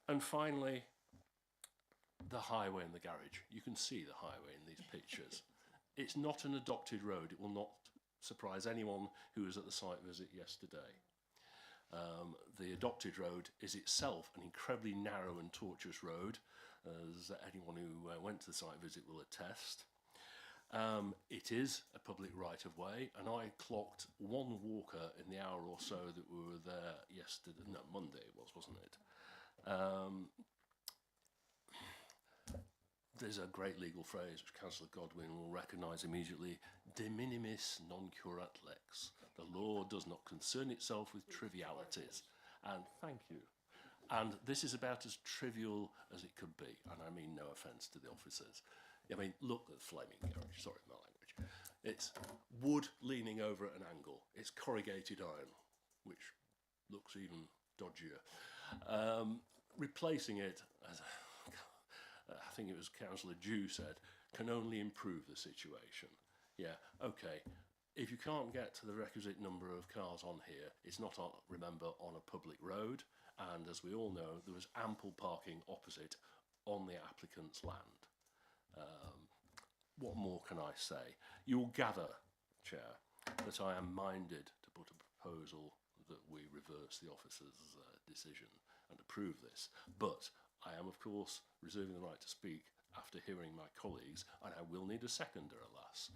And finally, the highway and the garage. You can see the highway in these pictures. It's not an adopted road. It will not surprise anyone who was at the site visit yesterday. The adopted road is itself an incredibly narrow and tortuous road, as anyone who went to the site visit will attest. It is a public right-of-way, and I clocked one walker in the hour or so that we were there yesterday, no, Monday it was, wasn't it? There's a great legal phrase which Councillor Godwin will recognise immediately, de minimis non curat lex. The law does not concern itself with trivialities. And thank you. And this is about as trivial as it could be, and I mean no offence to the officers. I mean, look at the flaming garage, sorry my language. It's wood leaning over at an angle. It's corrugated iron, which looks even dodgier. Replacing it, as I think it was Councillor Dew said, can only improve the situation. Yeah, okay. If you can't get to the requisite number of cars on here, it's not, on, remember, on a public road. And as we all know, there was ample parking opposite on the applicant's land. What more can I say? You'll gather, Chair, that I am minded to put a proposal that we reverse the officer's decision and approve this. But I am, of course, reserving the right to speak after hearing my colleagues, and I will need a seconder, alas.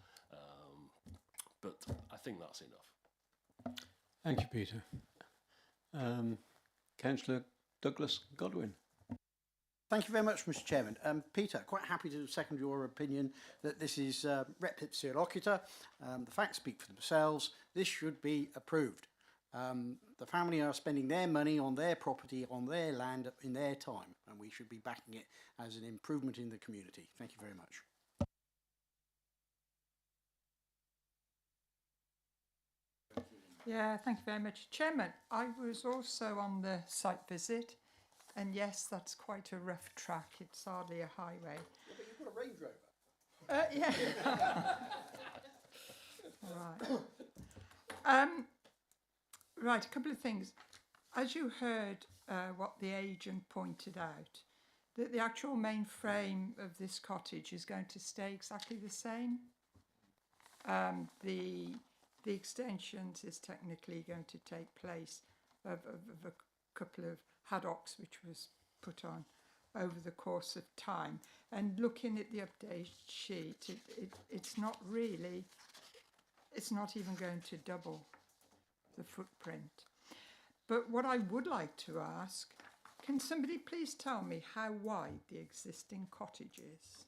But I think that's enough. Thank you, Peter. Councillor Douglas Godwin. Thank you very much, Mr. Chairman. Peter, quite happy to second your opinion that this is rep ipsa locutor. The facts speak for themselves. This should be approved. The family are spending their money on their property, on their land, in their time, and we should be backing it as an improvement in the community. Thank you very much. Yeah, thank you very much. Chairman, I was also on the site visit, and yes, that's quite a rough track. It's hardly a highway. Yeah, but you've got a Range Rover. Yeah. Right. Right, a couple of things. As you heard what the agent pointed out, that the actual main frame of this cottage is going to stay exactly the same. The extensions is technically going to take place of a couple of haddocks which was put on over the course of time. And looking at the update sheet, it's not really, it's not even going to double the footprint. But what I would like to ask, can somebody please tell me how wide the existing cottage is?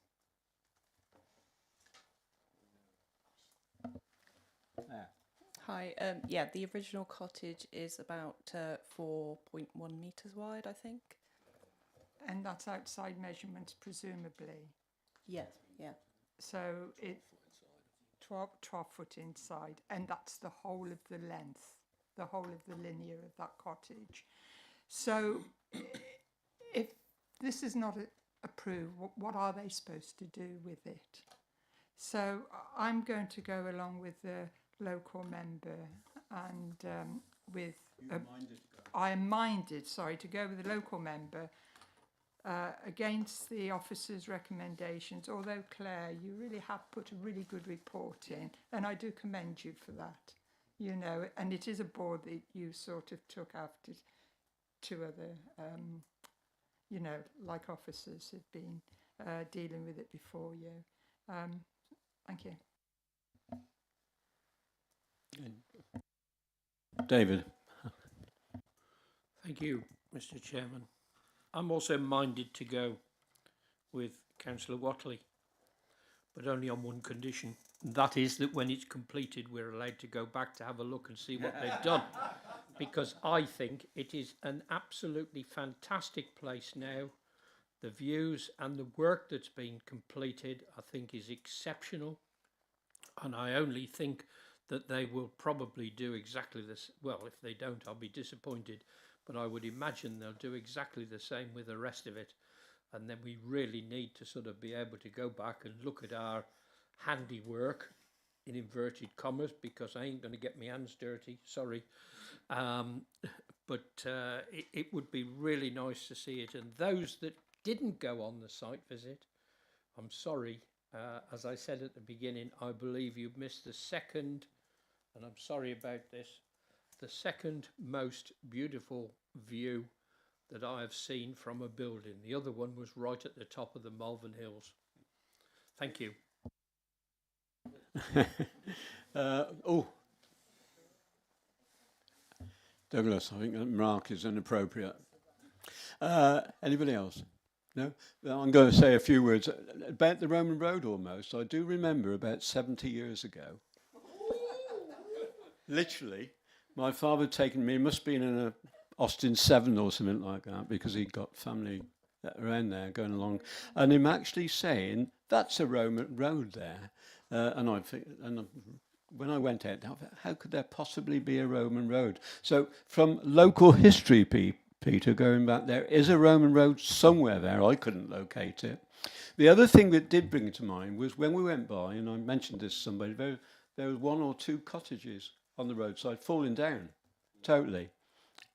Hi, yeah, the original cottage is about 4.1 metres wide, I think. And that's outside measurements, presumably. Yeah, yeah. So it's 12 foot inside, and that's the whole of the length, the whole of the linear of that cottage. So if this is not approved, what are they supposed to do with it? So I'm going to go along with the local member and with... I am minded, sorry, to go with the local member against the officer's recommendations, although Claire, you really have put a really good report in, and I do commend you for that, you know, and it is a board that you sort of took after two other, you know, like officers have been dealing with it before you. Thank you. David. Thank you, Mr. Chairman. I'm also minded to go with Councillor Whatley, but only on one condition. That is that when it's completed, we're allowed to go back to have a look and see what they've done. Because I think it is an absolutely fantastic place now. The views and the work that's been completed, I think, is exceptional. And I only think that they will probably do exactly this. Well, if they don't, I'll be disappointed. But I would imagine they'll do exactly the same with the rest of it. And then we really need to sort of be able to go back and look at our handiwork, in inverted commas, because I ain't going to get my hands dirty, sorry. But it would be really nice to see it. And those that didn't go on the site visit, I'm sorry, as I said at the beginning, I believe you've missed the second, and I'm sorry about this, the second most beautiful view that I have seen from a building. The other one was right at the top of the Malvern Hills. Thank you. Douglas, I think that remark is inappropriate. Anybody else? No? I'm going to say a few words about the Roman road almost. I do remember about 70 years ago. Literally, my father had taken me, must have been in a Austin 7 or something like that, because he'd got family around there going along, and him actually saying, that's a Roman road there. When I went out, how could there possibly be a Roman road? So from local history, Peter, going back, there is a Roman road somewhere there. I couldn't locate it. The other thing that did bring it to mind was when we went by, and I mentioned this to somebody, there was 1 or 2 cottages on the roadside falling down, totally.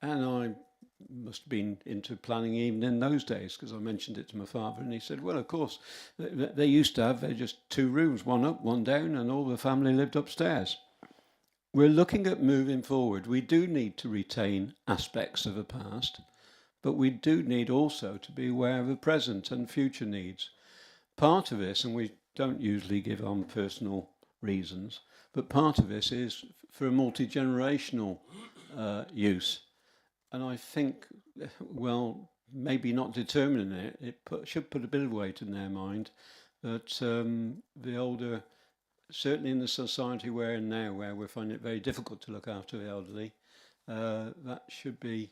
And I must have been into planning even in those days, because I mentioned it to my father, and he said, well, of course, they used to have, they're just 2 rooms, 1 up, 1 down, and all the family lived upstairs. We're looking at moving forward. We do need to retain aspects of the past, but we do need also to be aware of the present and future needs. Part of this, and we don't usually give on personal reasons, but part of this is for a multi-generational use. And I think, well, maybe not determining it, should put a bit of weight in their mind that the older, certainly in the society we're in now, where we find it very difficult to look after the elderly, that should be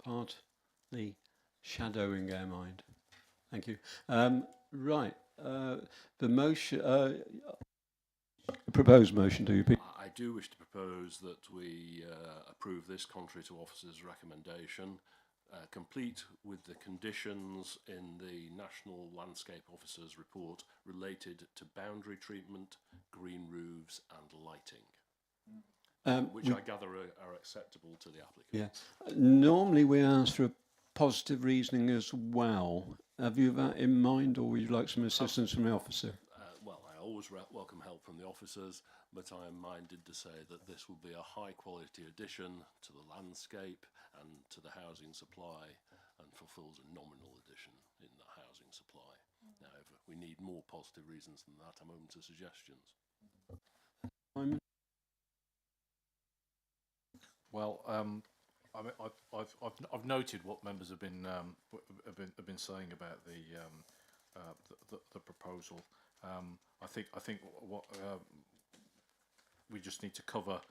partly shadowing our mind. Thank you. Right, the motion, proposed motion, do you, Pete? I do wish to propose that we approve this contrary to officer's recommendation, complete with the conditions in the National Landscape Officer's report related to boundary treatment, green roofs and lighting, which I gather are acceptable to the applicant. Yeah. Normally we ask for a positive reasoning as well. Have you that in mind, or would you like some assistance from the officer? Well, I always welcome help from the officers, but I am minded to say that this will be a high quality addition to the landscape and to the housing supply, and fulfills a nominal addition in the housing supply. Now, if we need more positive reasons than that, I'm open to suggestions. Well, I mean, I've noted what members have been saying about the proposal. I think what we just need to cover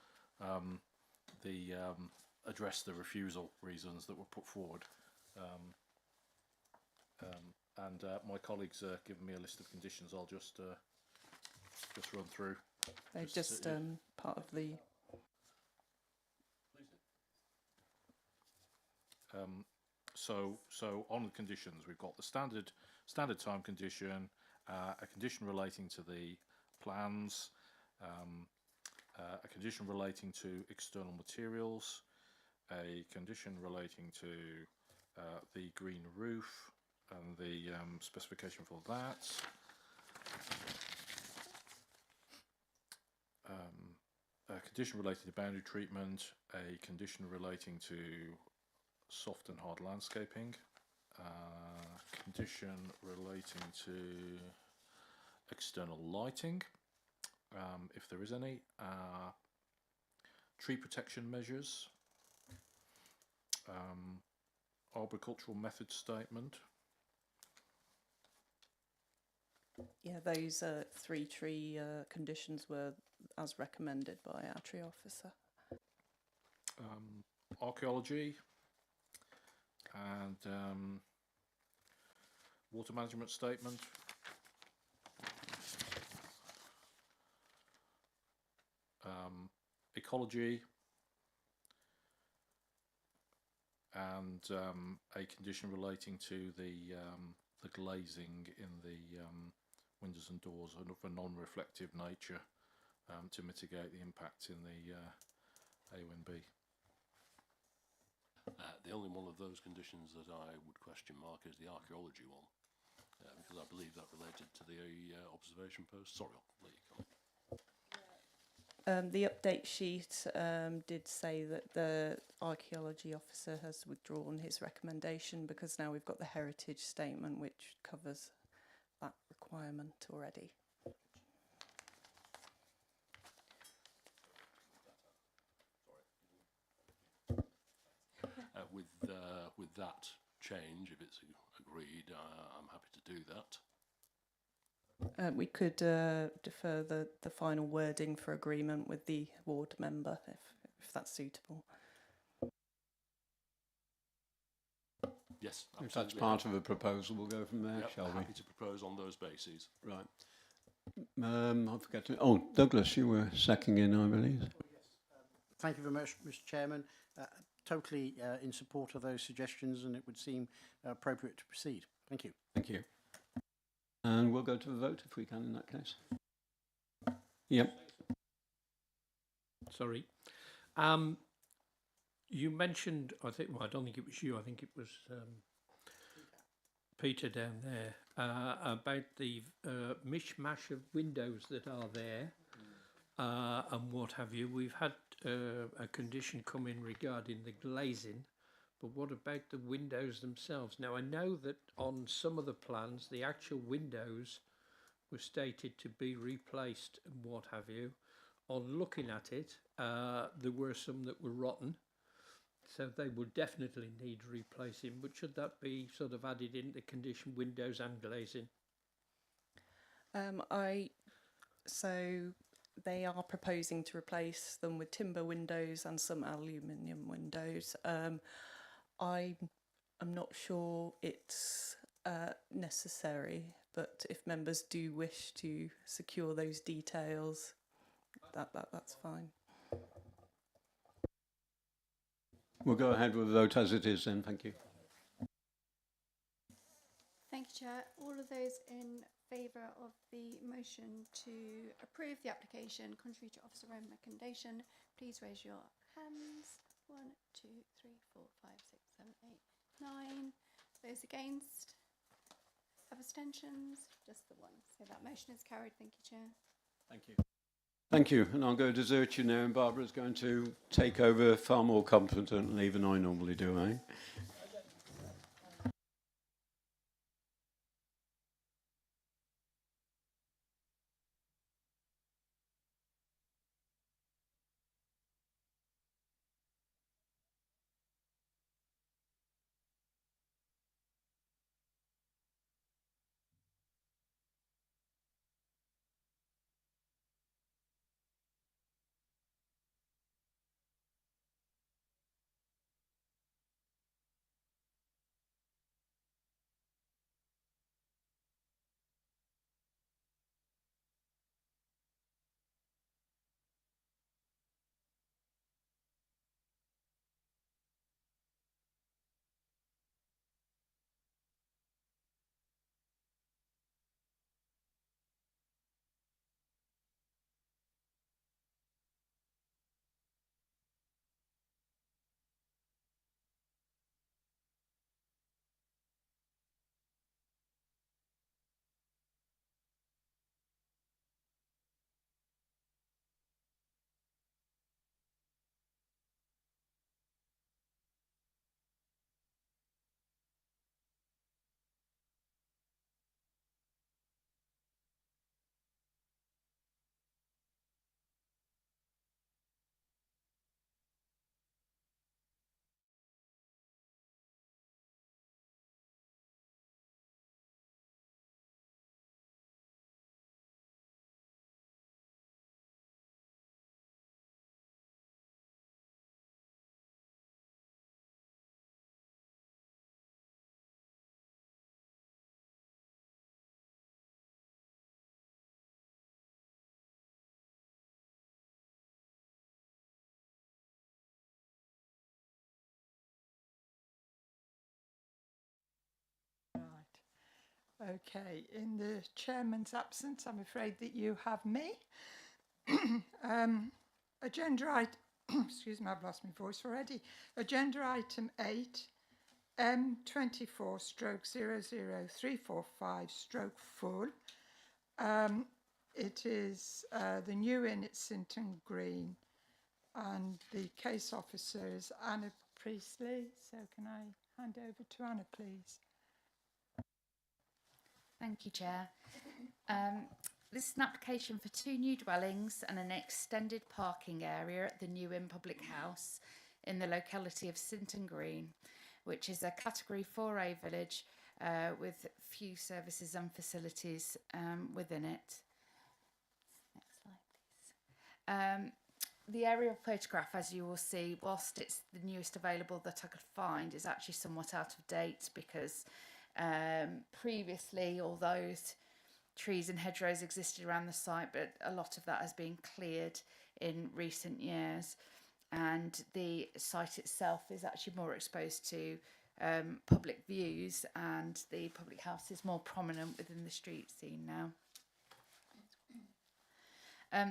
address the refusal reasons that were put forward, and my colleagues given me a list of conditions. I'll just run through. Just part of the. So on the conditions, we've got the standard time condition, a condition relating to the plans, a condition relating to external materials, a condition relating to the green roof and the specification for that, a condition relating to boundary treatment, a condition relating to soft and hard landscaping, condition relating to external lighting, if there is any, tree protection measures, arboricultural method statement. Yeah, those 3 tree conditions were as recommended by our tree officer. Archaeology and water management statement. Ecology and a condition relating to the glazing in the windows and doors of a non-reflective nature to mitigate the impact in the AONB. The only one of those conditions that I would question mark is the archaeology one, because I believe that related to the observation post. Sorry, I'll let you comment. The update sheet did say that the archaeology officer has withdrawn his recommendation because now we've got the heritage statement which covers that requirement already. With that change, if it's agreed, I'm happy to do that. We could defer the final wording for agreement with the ward member if that's suitable. Yes, absolutely. If that's part of a proposal, we'll go from there, Yep, shall we? happy to propose on those bases. Right. I forget to. Oh, Douglas, you were seconding in, I believe. Thank you very much, Mr. Chairman. Totally in support of those suggestions, and it would seem appropriate to proceed. Thank you. Thank you. And we'll go to the vote if we can in that case. Yep. Sorry. You mentioned, I think, well, I don't think it was you, I think it was Peter down there, about the mishmash of windows that are there and what have you. We've had a condition come in regarding the glazing, but what about the windows themselves? Now, I know that on some of the plans, the actual windows were stated to be replaced and what have you. On looking at it, there were some that were rotten, so they would definitely need replacing. But should that be sort of added in the condition, windows and glazing? So they are proposing to replace them with timber windows and some aluminium windows. I'm not sure it's necessary, but if members do wish to secure those details, that's fine. We'll go ahead with the vote as it is then. Thank you. Thank you, Chair. All of those in favour of the motion to approve the application contrary to Officer Roman recommendation, please raise your hands. 1, 2, 3, 4, 5, 6, 7, 8, 9. Those against? Abstentions? Just the one. So that motion is carried. Thank you, Chair. Thank you. Thank you. And I'll go to desert you now, and Barbara's going to take over far more competently than I normally do, eh? Okay, in the chairman's absence, I'm afraid that you have me. Agenda item, excuse me, I've lost my voice already. Agenda item 8, M24 stroke 00345 stroke full. It is the new inn at Sinton Green, and the case officer is Anna Priestley. So can I hand over to Anna, please? Thank you, Chair. This is an application for 2 new dwellings and an extended parking area at the New Inn Public House in the locality of Sinton Green, which is a Category 4A village with few services and facilities within it. Next slide, please. The aerial photograph, as you will see, whilst it's the newest available that I could find, is actually somewhat out of date because previously all those trees and hedgerows existed around the site, but a lot of that has been cleared in recent years, and the site itself is actually more exposed to public views, and the public house is more prominent within the street scene now.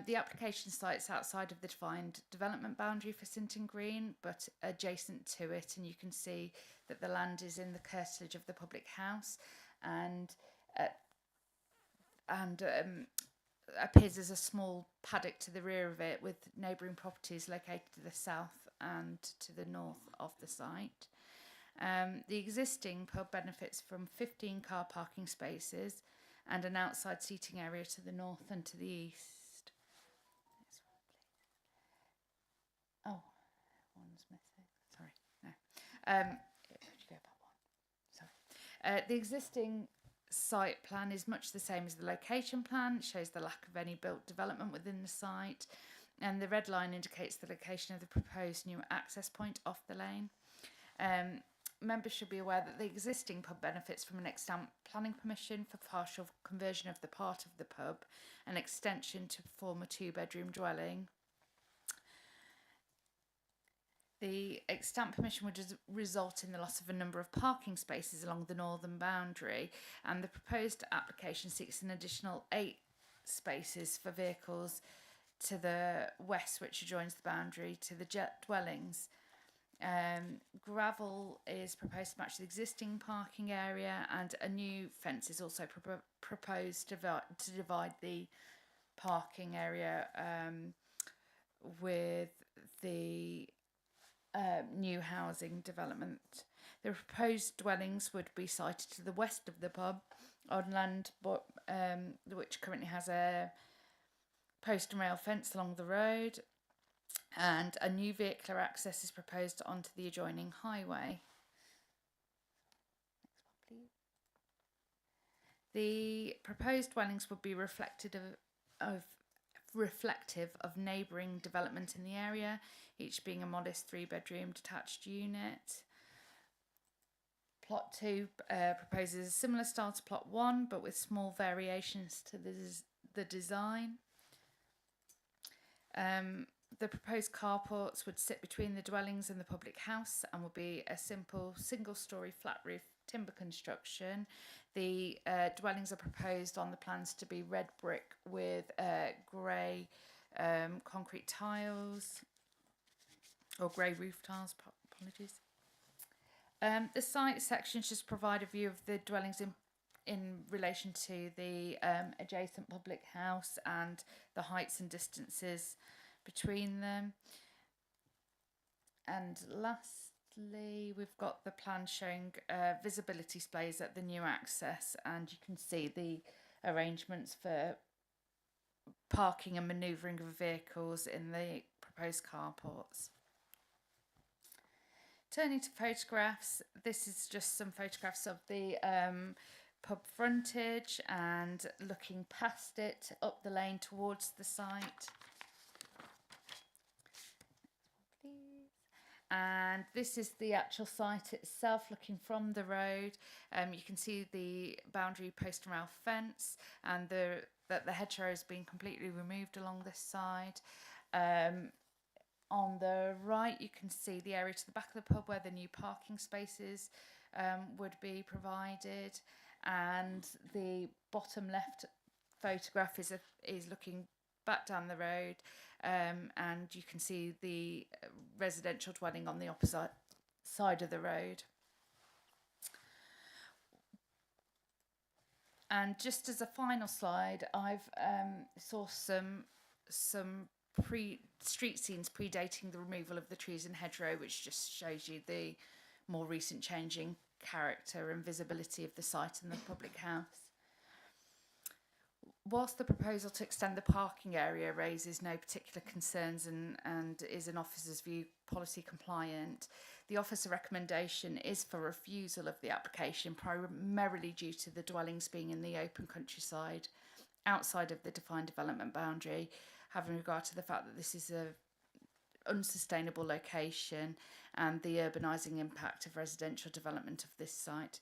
The application site's outside of the defined development boundary for Sinton Green, but adjacent to it, and you can see that the land is in the curtilage of the public house, and appears as a small paddock to the rear of it, with neighbouring properties located to the south and to the north of the site. The existing pub benefits from 15 car parking spaces and an outside seating area to the north and to the east. Oh, one's missing. Sorry, no. Could you go back one? Sorry. The existing site plan is much the same as the location plan. It shows the lack of any built development within the site, and the red line indicates the location of the proposed new access point off the lane. Members should be aware that the existing pub benefits from an extant planning permission for partial conversion of the part of the pub, an extension to form a 2-bedroom dwelling. The extant permission would result in the loss of a number of parking spaces along the northern boundary, and the proposed application seeks an additional 8 spaces for vehicles to the west, which adjoins the boundary to the jet dwellings. Gravel is proposed to match the existing parking area, and a new fence is also proposed to divide the parking area with the new housing development. The proposed dwellings would be sited to the west of the pub on land which currently has a post and rail fence along the road, and a new vehicular access is proposed onto the adjoining highway. Next one, please. The proposed dwellings would be reflective of neighbouring development in the area, each being a modest 3-bedroom detached unit. Plot 2 proposes a similar style to Plot 1, but with small variations to the design. The proposed carports would sit between the dwellings and the public house and would be a simple single-storey flat roof timber construction. The dwellings are proposed on the plans to be red brick with grey concrete tiles, or grey roof tiles, apologies. The site sections just provide a view of the dwellings in relation to the adjacent public house and the heights and distances between them. And lastly, we've got the plan showing visibility displays at the new access, and you can see the arrangements for parking and manoeuvring of vehicles in the proposed carports. Turning to photographs, this is just some photographs of the pub frontage and looking past it up the lane towards the site. And this is the actual site itself, looking from the road. You can see the boundary post and rail fence, and that the hedgerow has been completely removed along this side. On the right, you can see the area to the back of the pub where the new parking spaces would be provided, and the bottom left photograph is looking back down the road, and you can see the residential dwelling on the opposite side of the road. And just as a final slide, I've sourced some street scenes predating the removal of the trees and hedgerow, which just shows you the more recent changing character and visibility of the site and the public house. Whilst the proposal to extend the parking area raises no particular concerns and is in officer's view policy compliant, the officer recommendation is for refusal of the application, primarily due to the dwellings being in the open countryside outside of the defined development boundary, having regard to the fact that this is a unsustainable location and the urbanising impact of residential development of this site.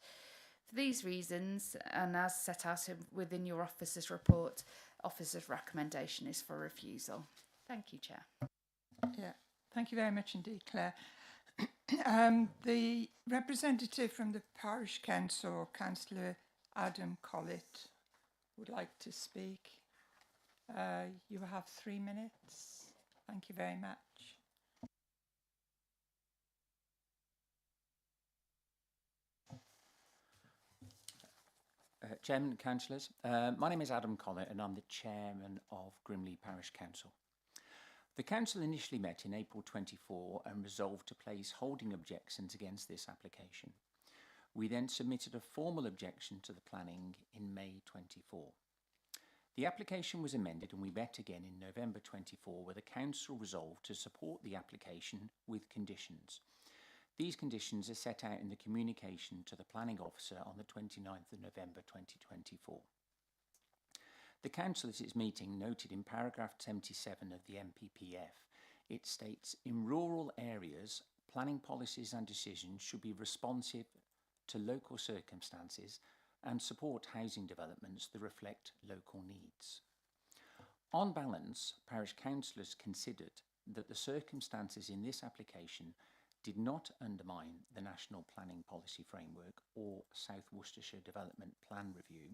For these reasons, and as set out within your officer's report, officer's recommendation is for refusal. Thank you, Chair. Yeah, thank you very much indeed, Claire. The representative from the Parish Council, Councillor Adam Collett, would like to speak. You have 3 minutes. Thank you very much. Chairman and Councillors, my name is Adam Collett and I'm the Chairman of Grimley Parish Council. The Council initially met in April 24 and resolved to place holding objections against this application. We then submitted a formal objection to the planning in May 24. The application was amended and we met again in November 24, where the Council resolved to support the application with conditions. These conditions are set out in the communication to the Planning Officer on the 29th of November 2024. The Council at its meeting noted in paragraph 77 of the MPPF, it states, in rural areas, planning policies and decisions should be responsive to local circumstances and support housing developments that reflect local needs. On balance, parish councillors considered that the circumstances in this application did not undermine the National Planning Policy Framework or South Worcestershire Development Plan Review,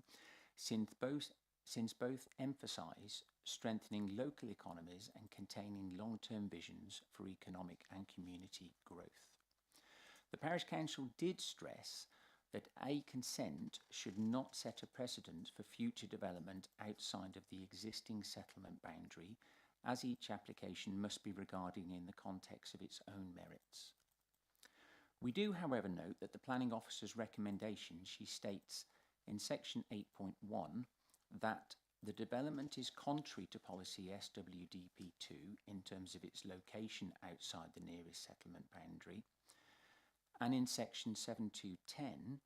since both emphasise strengthening local economies and containing long-term visions for economic and community growth. The Parish Council did stress that a consent should not set a precedent for future development outside of the existing settlement boundary, as each application must be regarded in the context of its own merits. We do, however, note that the Planning Officer's recommendation, she states in section 8.1 that the development is contrary to policy SWDP2 in terms of its location outside the nearest settlement boundary, and in section 7.2.10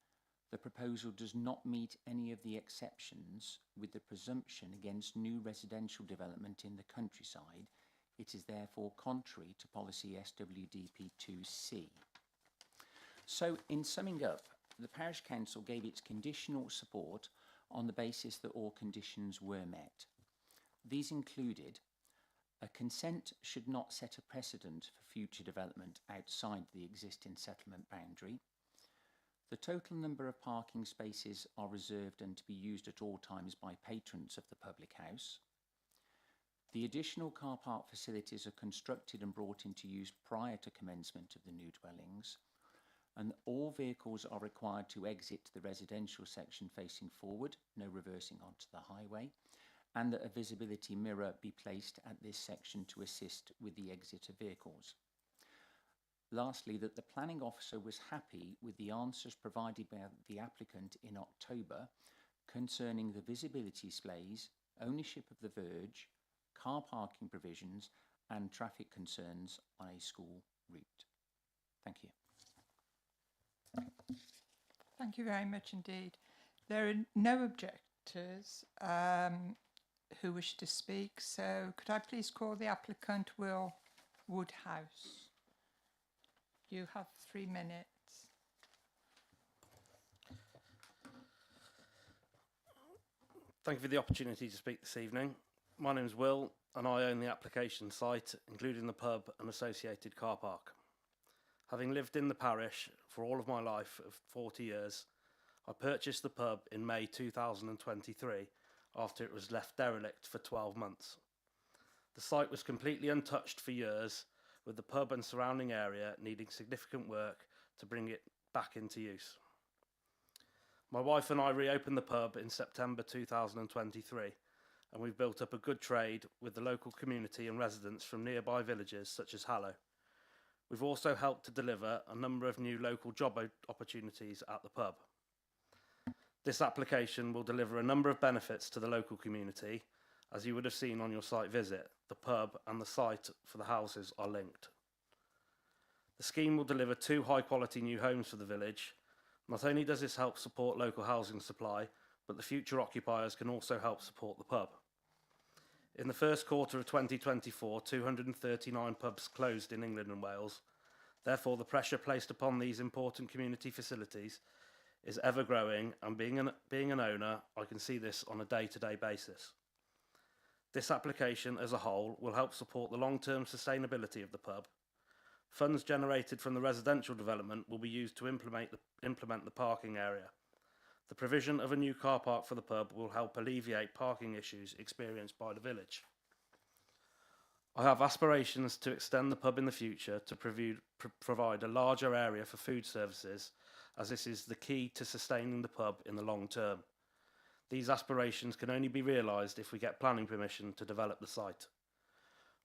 the proposal does not meet any of the exceptions with the presumption against new residential development in the countryside. It is therefore contrary to policy SWDP2C. So, in summing up, the Parish Council gave its conditional support on the basis that all conditions were met. These included: a consent should not set a precedent for future development outside the existing settlement boundary. The total number of parking spaces are reserved and to be used at all times by patrons of the public house. The additional car park facilities are constructed and brought into use prior to commencement of the new dwellings, and all vehicles are required to exit the residential section facing forward, no reversing onto the highway, and that a visibility mirror be placed at this section to assist with the exit of vehicles. Lastly, that the Planning Officer was happy with the answers provided by the applicant in October concerning the visibility displays, ownership of the verge, car parking provisions and traffic concerns on a school route. Thank you. Thank you very much indeed. There are no objectors who wish to speak, so could I please call the applicant Will Woodhouse? You have 3 minutes. Thank you for the opportunity to speak this evening. My name is Will and I own the application site, including the pub and associated car park. Having lived in the parish for all of my life of 40 years, I purchased the pub in May 2023 after it was left derelict for 12 months. The site was completely untouched for years, with the pub and surrounding area needing significant work to bring it back into use. My wife and I reopened the pub in September 2023, and we've built up a good trade with the local community and residents from nearby villages such as Hallow. We've also helped to deliver a number of new local job opportunities at the pub. This application will deliver a number of benefits to the local community. As you would have seen on your site visit, the pub and the site for the houses are linked. The scheme will deliver 2 high-quality new homes for the village. Not only does this help support local housing supply, but the future occupiers can also help support the pub. In the first quarter of 2024, 239 pubs closed in England and Wales. Therefore, the pressure placed upon these important community facilities is ever growing, and being an owner, I can see this on a day-to-day basis. This application as a whole will help support the long-term sustainability of the pub. Funds generated from the residential development will be used to implement the parking area. The provision of a new car park for the pub will help alleviate parking issues experienced by the village. I have aspirations to extend the pub in the future to provide a larger area for food services, as this is the key to sustaining the pub in the long term. These aspirations can only be realised if we get planning permission to develop the site.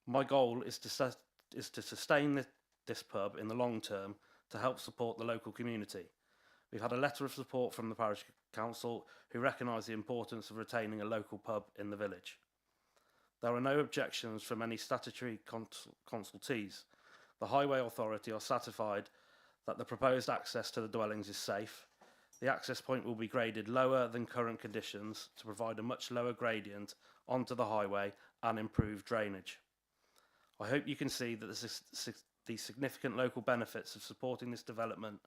My goal is to sustain this pub in the long term to help support the local community. We've had a letter of support from the Parish Council who recognise the importance of retaining a local pub in the village. There are no objections from any statutory consultees. The Highway Authority are satisfied that the proposed access to the dwellings is safe. The access point will be graded lower than current conditions to provide a much lower gradient onto the highway and improve drainage. I hope you can see that the significant local benefits of supporting this development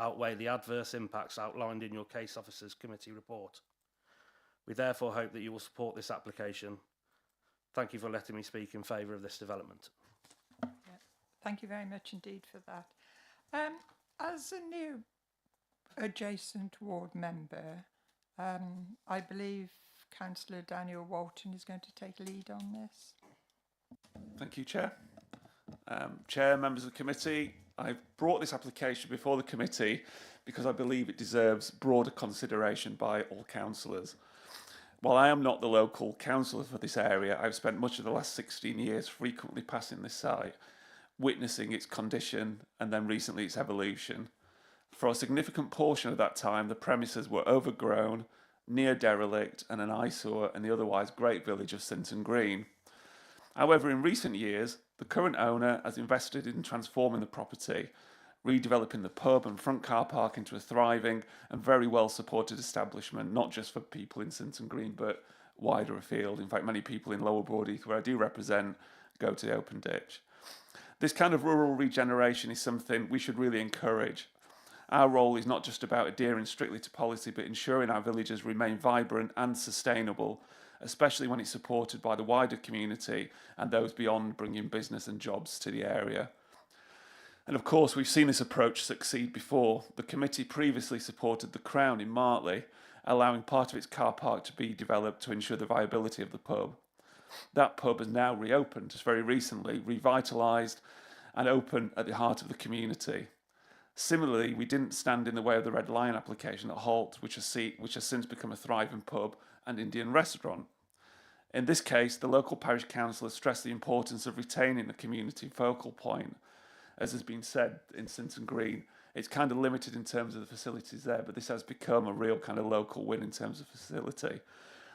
outweigh the adverse impacts outlined in your Case Officers Committee report. We therefore hope that you will support this application. Thank you for letting me speak in favour of this development. Yeah, thank you very much indeed for that. As a new adjacent ward member, I believe Councillor Daniel Walton is going to take lead on this. Thank you, Chair. Chair, members of the committee, I've brought this application before the committee because I believe it deserves broader consideration by all councillors. While I am not the local councillor for this area, I've spent much of the last 16 years frequently passing this site, witnessing its condition and then recently its evolution. For a significant portion of that time, the premises were overgrown, near derelict and an eyesore in the otherwise great village of Sinton Green. However, in recent years, the current owner has invested in transforming the property, redeveloping the pub and front car park into a thriving and very well supported establishment, not just for people in Sinton Green, but wider afield. In fact, many people in Lower Broadheath, where I do represent, go to the open ditch. This kind of rural regeneration is something we should really encourage. Our role is not just about adhering strictly to policy, but ensuring our villages remain vibrant and sustainable, especially when it's supported by the wider community and those beyond, bringing business and jobs to the area. And of course, we've seen this approach succeed before. The committee previously supported the Crown in Martley, allowing part of its car park to be developed to ensure the viability of the pub. That pub has now reopened, just very recently, revitalised and open at the heart of the community. Similarly, we didn't stand in the way of the Red Lion application at Holt, which has since become a thriving pub and Indian restaurant. In this case, the local parish council has stressed the importance of retaining the community focal point. As has been said in Sinton Green, it's kind of limited in terms of the facilities there, but this has become a real kind of local win in terms of facility.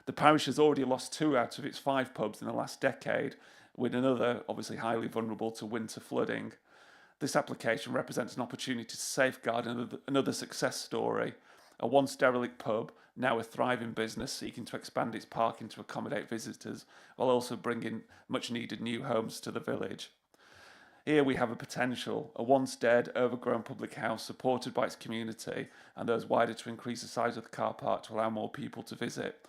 The parish has already lost 2 out of its 5 pubs in the last decade, with another obviously highly vulnerable to winter flooding. This application represents an opportunity to safeguard another success story, a once derelict pub, now a thriving business seeking to expand its parking to accommodate visitors, while also bringing much needed new homes to the village. Here we have a potential, a once dead, overgrown public house supported by its community and those wider to increase the size of the car park to allow more people to visit.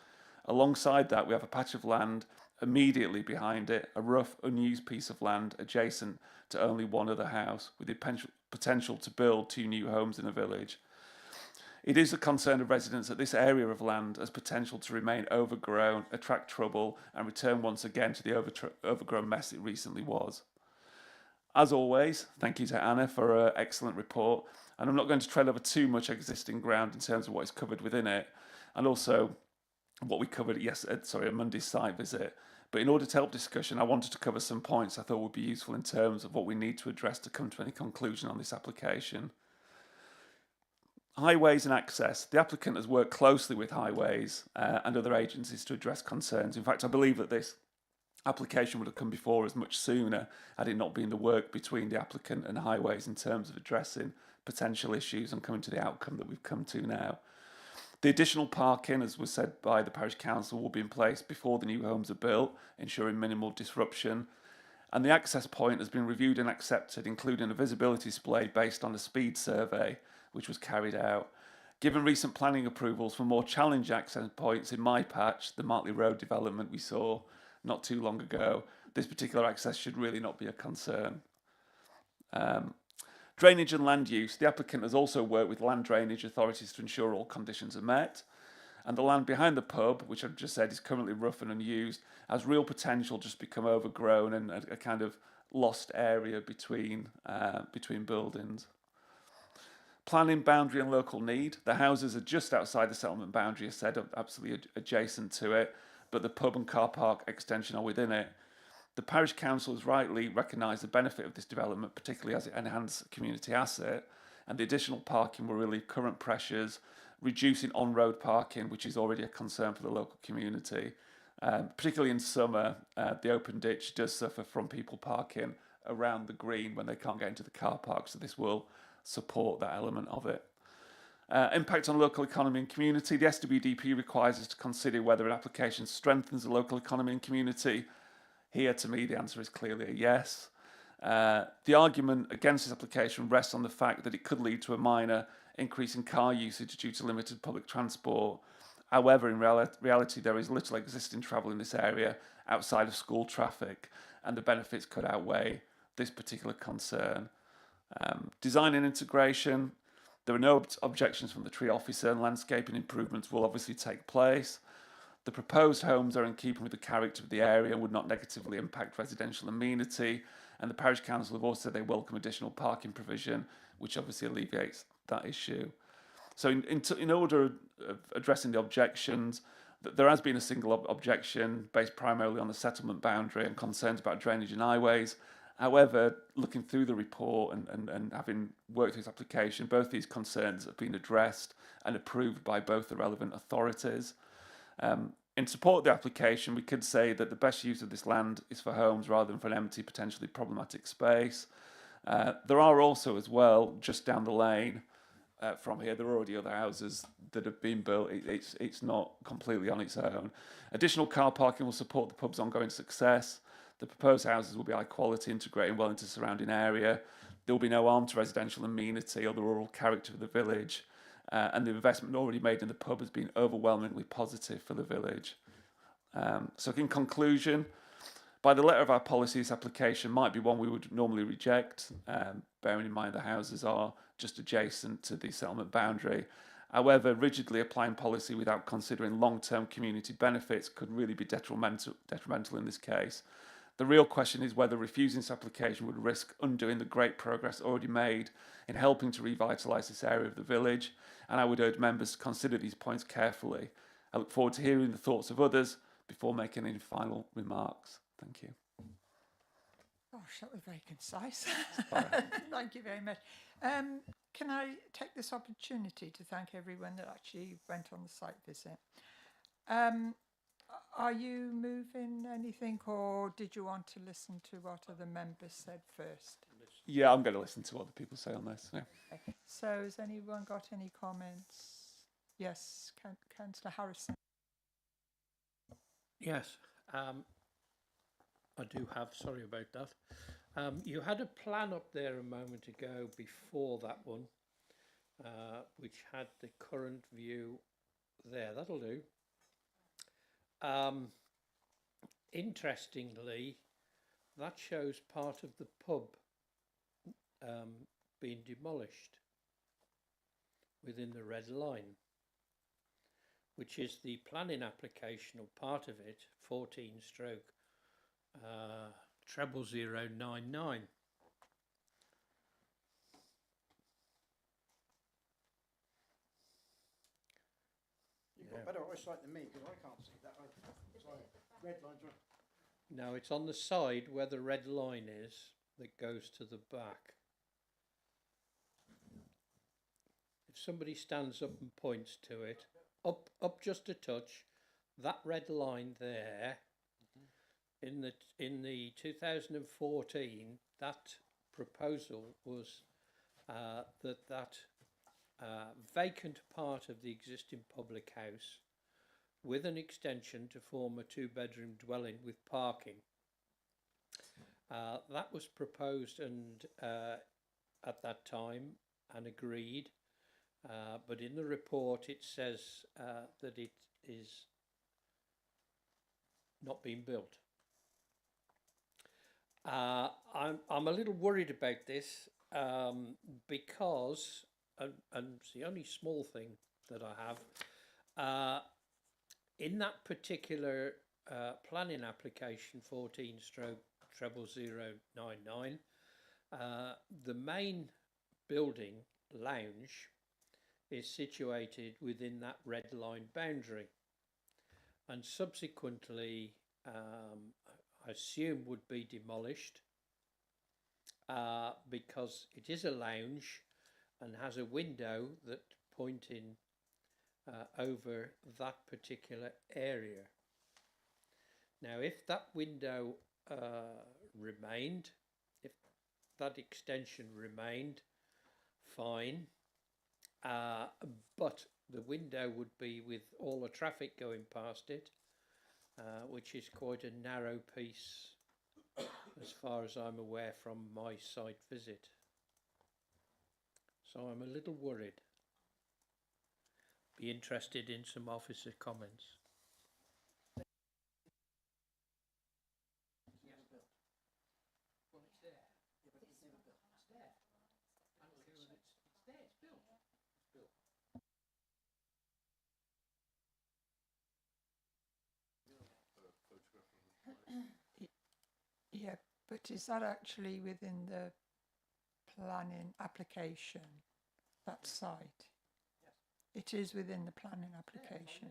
Alongside that, we have a patch of land immediately behind it, a rough, unused piece of land adjacent to only one other house, with the potential to build 2 new homes in the village. It is a concern of residents that this area of land has potential to remain overgrown, attract trouble, and return once again to the overgrown mess it recently was. As always, thank you to Anna for her excellent report, and I'm not going to tread over too much existing ground in terms of what is covered within it, and also what we covered at Monday's site visit. But in order to help discussion, I wanted to cover some points I thought would be useful in terms of what we need to address to come to any conclusion on this application. Highways and access. The applicant has worked closely with highways and other agencies to address concerns. In fact, I believe that this application would have come before us much sooner had it not been the work between the applicant and highways in terms of addressing potential issues and coming to the outcome that we've come to now. The additional parking, as was said by the parish council, will be in place before the new homes are built, ensuring minimal disruption. And the access point has been reviewed and accepted, including a visibility display based on a speed survey, which was carried out. Given recent planning approvals for more challenging access points in my patch, the Martley Road development we saw not too long ago, this particular access should really not be a concern. Drainage and land use. The applicant has also worked with land drainage authorities to ensure all conditions are met. And the land behind the pub, which I've just said is currently rough and unused, has real potential just become overgrown and a kind of lost area between buildings. Planning, boundary and local need. The houses are just outside the settlement boundary, as said, absolutely adjacent to it, but the pub and car park extension are within it. The parish council has rightly recognised the benefit of this development, particularly as it enhances a community asset, and the additional parking will relieve current pressures, reducing on-road parking, which is already a concern for the local community. Particularly in summer, the open ditch does suffer from people parking around the green when they can't get into the car park, so this will support that element of it. Impact on local economy and community. The SWDP requires us to consider whether an application strengthens the local economy and community. Here, to me, the answer is clearly a yes. The argument against this application rests on the fact that it could lead to a minor increase in car usage due to limited public transport. However, in reality, there is little existing travel in this area outside of school traffic, and the benefits could outweigh this particular concern. Design and integration. There are no objections from the tree officer, and landscaping improvements will obviously take place. The proposed homes are in keeping with the character of the area and would not negatively impact residential amenity. And the Parish Council have also said they welcome additional parking provision, which obviously alleviates that issue. So in order of addressing the objections, there has been a single objection based primarily on the settlement boundary and concerns about drainage and highways. However, looking through the report and having worked through this application, both these concerns have been addressed and approved by both the relevant authorities. In support of the application, we could say that the best use of this land is for homes rather than for an empty, potentially problematic space. There are also, as well, just down the lane from here, there are already other houses that have been built. It's not completely on its own. Additional car parking will support the pub's ongoing success. The proposed houses will be high quality, integrating well into the surrounding area. There will be no harm to residential amenity or the rural character of the village. And the investment already made in the pub has been overwhelmingly positive for the village. So in conclusion, by the letter of our policy, this application might be one we would normally reject, bearing in mind the houses are just adjacent to the settlement boundary. However, rigidly applying policy without considering long-term community benefits could really be detrimental in this case. The real question is whether refusing this application would risk undoing the great progress already made in helping to revitalise this area of the village, and I would urge members to consider these points carefully. I look forward to hearing the thoughts of others before making any final remarks. Thank you. Gosh, that was very concise. Thank you very much. Can I take this opportunity to thank everyone that actually went on the site visit? Are you moving anything, or did you want to listen to what other members said first? Yeah, I'm going to listen to what the people say on this. Yeah. Okay. So has anyone got any comments? Yes, Councillor Harrison. Yes, I do have, sorry about that. You had a plan up there a moment ago before that one, which had the current view there. That'll do. Interestingly, that shows part of the pub being demolished within the red line, which is the planning application or part of it, 14 stroke 00099. You've got better eyesight than me because I can't see that. Sorry, red lines are. No, it's on the side where the red line is that goes to the back. If somebody stands up and points to it, up just a touch, that red line there, in the 2014, that proposal was that vacant part of the existing public house with an extension to form a 2-bedroom dwelling with parking. That was proposed and at that time and agreed, but in the report it says that it is not being built. I'm a little worried about this because, and it's the only small thing that I have, in that particular planning application 14 stroke 00099, the main building lounge is situated within that red line boundary, and subsequently I assume would be demolished because it is a lounge and has a window that pointing over that particular area. Now, if that window remained, if that extension remained fine, but the window would be with all the traffic going past it, which is quite a narrow piece as far as I'm aware from my site visit. So I'm a little worried. Be interested in some officer comments. Yeah, but is that actually within the planning application, that site? It is within the planning application.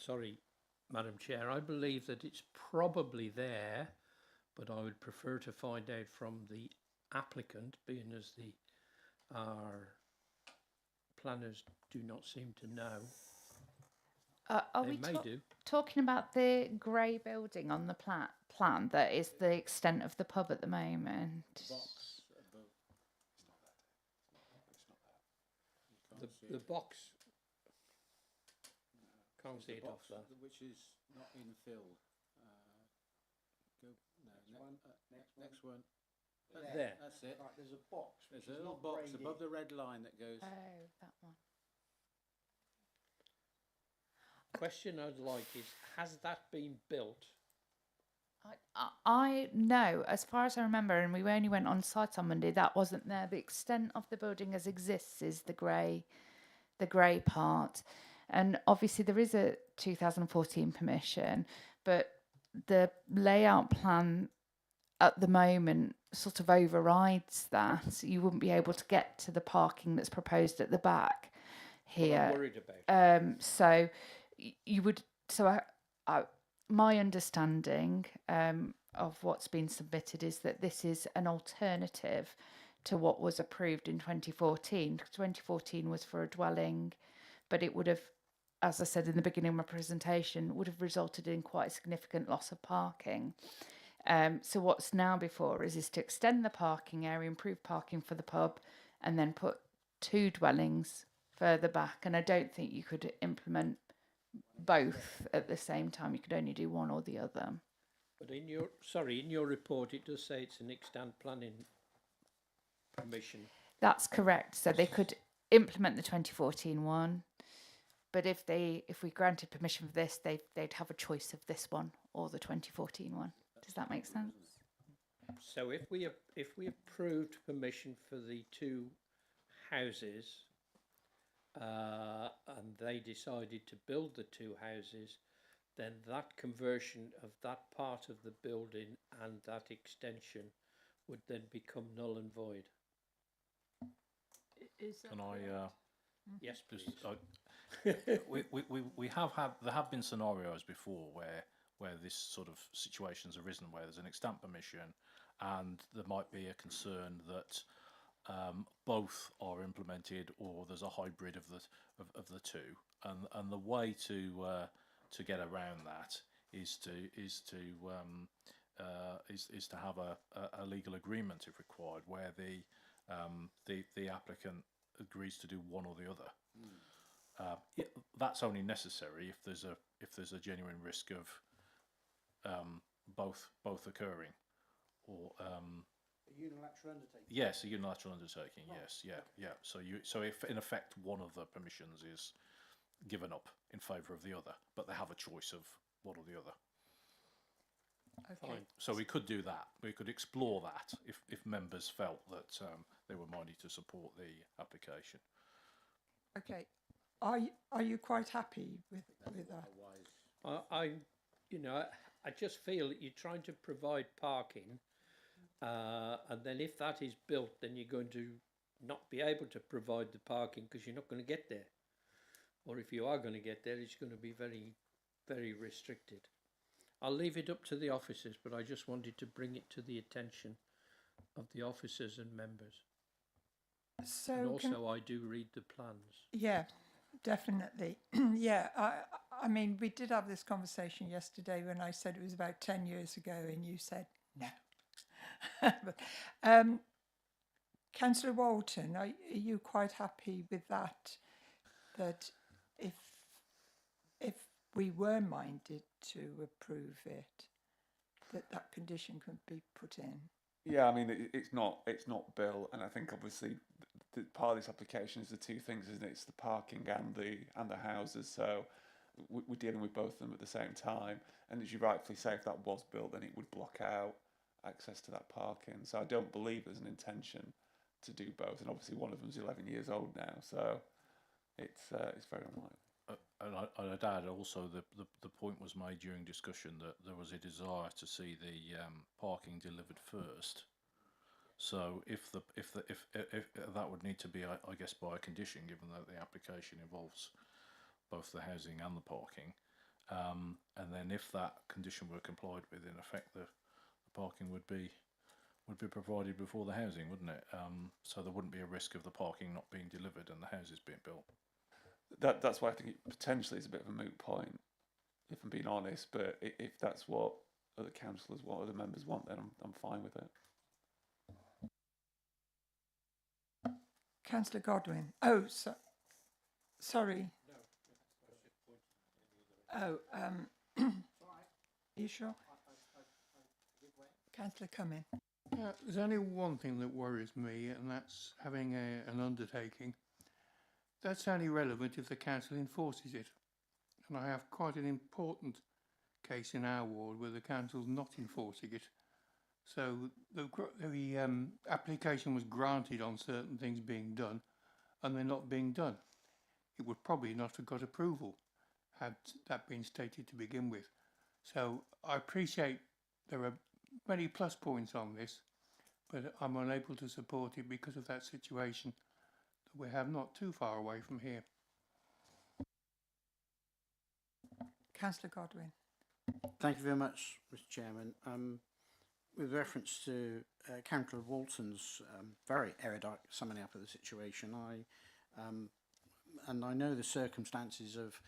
Sorry, Madam Chair, I believe that it's probably there, but I would prefer to find out from the applicant, being as our planners do not seem to know. Are They we may do. talking about the grey building on the plan that is the extent of the pub at the moment? The box. Can't see it off there. Which is not infilled. Next one. There. That's it. Right, there's a box. There's a little box above the red line that goes. Oh, that one. Question I'd like is, has that been built? I know, as far as I remember, and we only went on site on Monday, that wasn't there. The extent of the building as exists is the grey part. And obviously there is a 2014 permission, but the layout plan at the moment sort of overrides that. You wouldn't be able to get to the parking that's proposed at the back here. I'm worried about. So you would. So my understanding of what's been submitted is that this is an alternative to what was approved in 2014. 2014 was for a dwelling, but it would have, as I said in the beginning of my presentation, would have resulted in quite a significant loss of parking. So what's now before is to extend the parking area, improve parking for the pub, and then put 2 dwellings further back. And I don't think you could implement both at the same time. You could only do one or the other. But in your report, it does say it's an extant planning permission. That's correct. So they could implement the 2014 one, but if we granted permission for this, they'd have a choice of this one or the 2014 one. Does that make sense? So if we approved permission for the 2 houses, and they decided to build the 2 houses, then that conversion of that part of the building and that extension would then become null and void. Can I? Yes, please. We have had, there have been scenarios before where this sort of situation's arisen, where there's an extant permission and there might be a concern that both are implemented or there's a hybrid of the 2, and the way to get around that is to have a legal agreement if required, where the applicant agrees to do one or the other. That's only necessary if there's a genuine risk of both occurring, or a unilateral undertaking. yes, a unilateral undertaking. Yes, yeah. So if in effect one of the permissions is given up in favour of the other, but they have a choice of one or the other. Okay. Fine. So we could do that. We could explore that if members felt that they were minded to support the application. Okay. Are you quite happy with that? I just feel that you're trying to provide parking, and then if that is built, then you're going to not be able to provide the parking because you're not going to get there. or if you are going to get there, it's going to be very, very restricted. I'll leave it up to the officers, but I just wanted to bring it to the attention of the officers and members. So And can- also, I do read the plans. Yeah, definitely. Yeah, I mean, we did have this conversation yesterday when I said it was about 10 years ago and you said no. But, Councillor Walton, are you quite happy with that? That if we were minded to approve it, that condition could be put in? Yeah, I mean, it's not built, and I think obviously the part of this application is the two things, isn't it? It's the parking and the houses. So we're dealing with both of them at the same time. And as you rightfully say, if that was built, then it would block out access to that parking. So I don't believe there's an intention to do both. And obviously one of them's 11 years old now, so it's very unlikely. And I'd add also the point was made during discussion that there was a desire to see the parking delivered first. So if that would need to be, I guess, by a condition, given that the application involves both the housing and the parking, and then if that condition were complied with, in effect, the parking would be provided before the housing, wouldn't it? So there wouldn't be a risk of the parking not being delivered and the houses being built. That's why I think it potentially is a bit of a moot point, if I'm being honest. But if that's what other councillors, what other members want, then I'm fine with it. Councillor Godwin. Oh, sorry. Oh, you sure? Councillor Cumming. There's only one thing that worries me, and that's having an undertaking. That's only relevant if the council enforces it. And I have quite an important case in our ward where the council's not enforcing it. So the application was granted on certain things being done, and they're not being done. It would probably not have got approval had that been stated to begin with. So I appreciate there are many plus points on this, but I'm unable to support it because of that situation that we have not too far away from here. Councillor Godwin. Thank you very much, Mr. Chairman. With reference to Councillor Walton's very erudite summing up of the situation, I know the circumstances of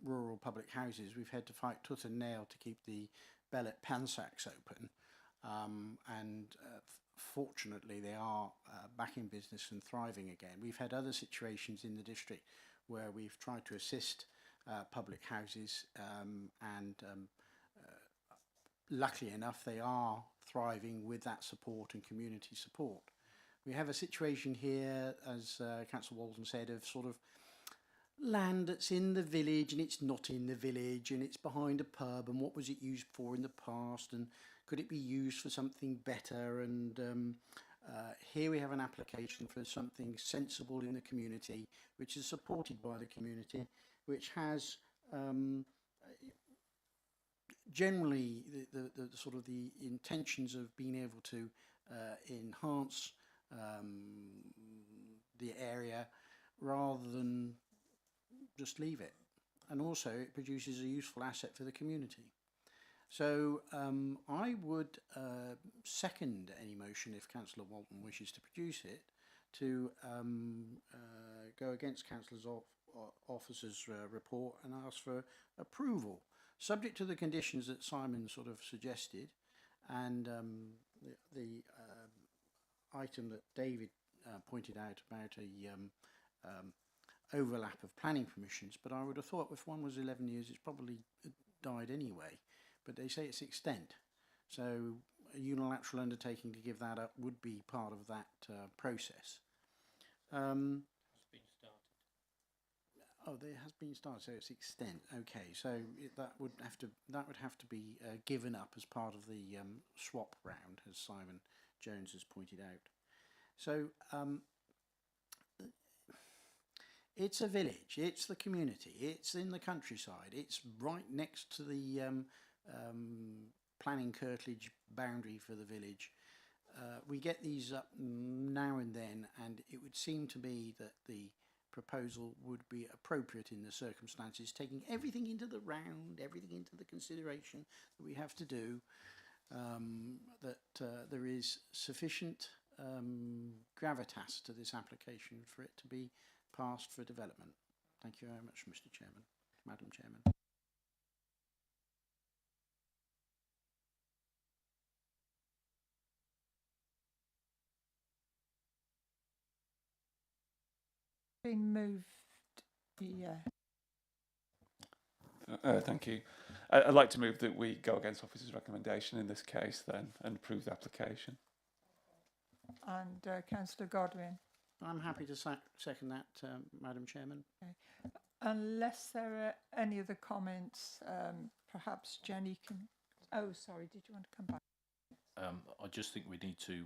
rural public houses. We've had to fight tooth and nail to keep the Bellet Pansacks open, and fortunately they are back in business and thriving again. We've had other situations in the district where we've tried to assist public houses, and luckily enough they are thriving with that support and community support. We have a situation here, as Councillor Walton said, of sort of land that's in the village and it's not in the village, and it's behind a pub, and what was it used for in the past, and could it be used for something better? And here we have an application for something sensible in the community, which is supported by the community, which has generally the sort of the intentions of being able to enhance the area rather than just leave it. And also it produces a useful asset for the community. So I would second any motion, if Councillor Walton wishes to produce it, to go against Councillor Officer's report and ask for approval, subject to the conditions that Simon sort of suggested, and the item that David pointed out about a overlap of planning permissions. But I would have thought if one was 11 years, it's probably died anyway. But they say it's extent, so a unilateral undertaking to give that up would be part of that process. Oh, there has been started, so it's extent. Okay, so that would have to be given up as part of the swap round, as Simon Jones has pointed out. So it's a village, it's the community, it's in the countryside, it's right next to the planning curtilage boundary for the village. We get these up now and then, and it would seem to me that the proposal would be appropriate in the circumstances, taking everything into the round, everything into the consideration that we have to do, that there is sufficient gravitas to this application for it to be passed for development. Thank you very much, Mr. Chairman, Madam Chairman. Been moved, yeah. Thank you. I'd like to move that we go against officer's recommendation in this case then and approve the application. And Councillor Godwin. I'm happy to second that, Madam Chairman. Okay. Unless there are any other comments, perhaps Jenny can... Oh, sorry, did you want to come back? I just think we need to,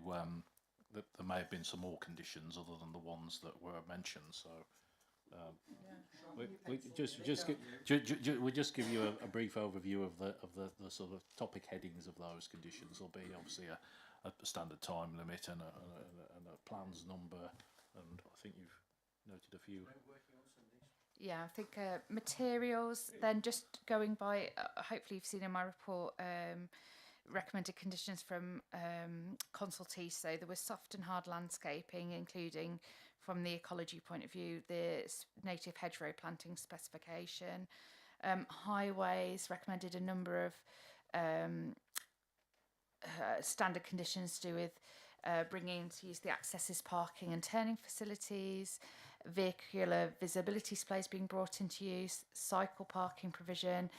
there may have been some more conditions other than the ones that were mentioned, so we'll just give you a brief overview of the sort of topic headings of those conditions. There'll be obviously a standard time limit and a plans number, and I think you've noted a few. Yeah, I think materials, then just going by, hopefully you've seen in my report, recommended conditions from consultees. So there was soft and hard landscaping, including from the ecology point of view, the native hedgerow planting specification. Highways recommended a number of standard conditions to do with bringing to use the accesses, parking and turning facilities, vehicular visibility displays being brought into use, cycle parking provision,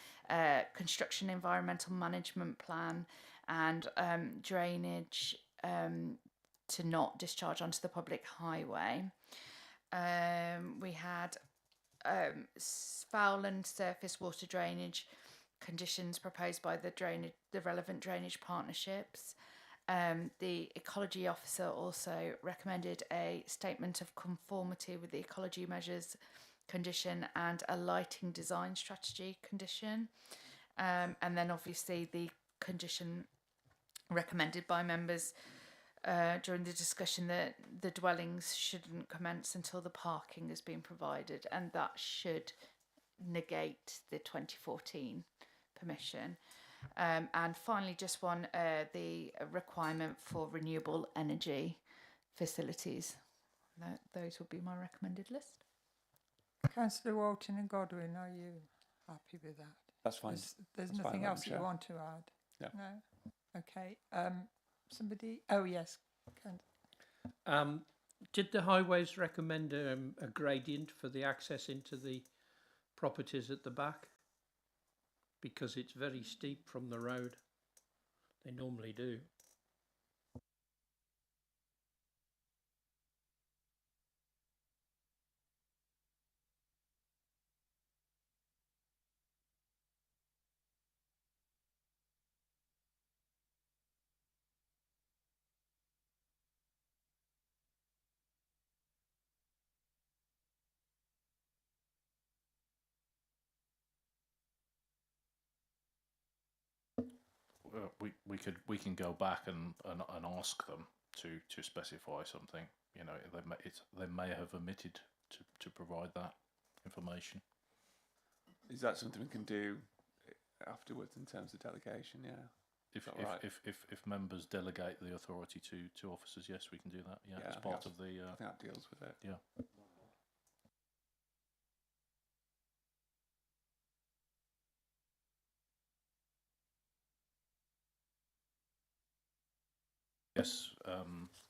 construction environmental management plan, and drainage to not discharge onto the public highway. We had foul and surface water drainage conditions proposed by the relevant drainage partnerships. The ecology officer also recommended a statement of conformity with the ecology measures condition and a lighting design strategy condition. And then obviously the condition recommended by members during the discussion that the dwellings shouldn't commence until the parking has been provided, and that should negate the 2014 permission. And finally, just one, the requirement for renewable energy facilities. Those would be my recommended list. Councillor Walton and Godwin, are you happy with that? That's fine. There's That's nothing fine, else you Madam Chair. want to add? Yeah. No? Okay. Somebody? Oh, yes. Did the highways recommend a gradient for the access into the properties at the back? Because it's very steep from the road. They normally do. We can go back and ask them to specify something. You know, they may have omitted to provide that information. Is that something we can do afterwards in terms of delegation? Yeah. If members delegate the authority to officers, yes, we can do that. Yeah, as part of the. I think that deals with it. Yeah. Yes,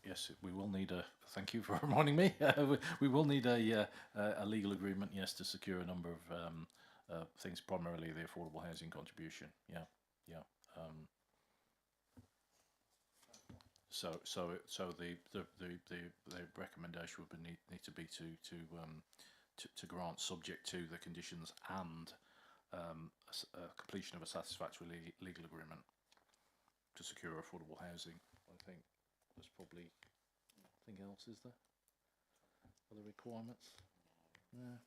yes, we will need a. Thank you for reminding me. We will need a legal agreement, yes, to secure a number of things, primarily the affordable housing contribution. Yeah, yeah. So the recommendation would need to be to grant, subject to the conditions and completion of a satisfactory legal agreement to secure affordable housing. I think there's probably nothing else, is there? Other requirements? Yeah.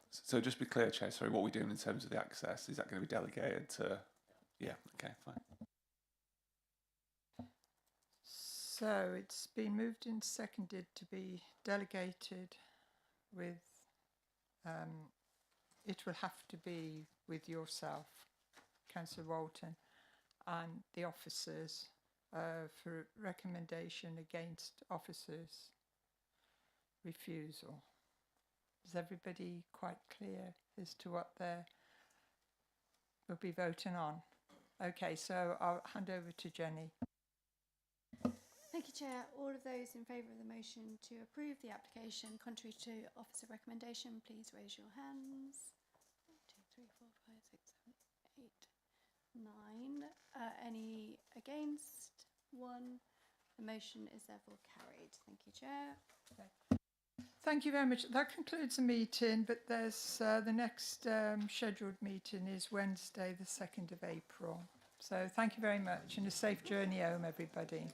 So just be clear, Chair, sorry, what we're doing in terms of the access, is that going to be delegated to... Yeah, okay, fine. So it's been moved and seconded to be delegated with, it will have to be with yourself, Councillor Walton, and the officers for recommendation against officers' refusal. Is everybody quite clear as to what they will be voting on? Okay, so I'll hand over to Jenny. Thank you, Chair. All of those in favour of the motion to approve the application contrary to officer recommendation, please raise your hands. 1, 2, 3, 4, 5, 6, 7, 8, 9. Any against? 1. The motion is therefore carried. Thank you, Chair. Thank you very much. That concludes the meeting, but there's the next scheduled meeting is Wednesday, the 2nd of April. So thank you very much and a safe journey home, everybody.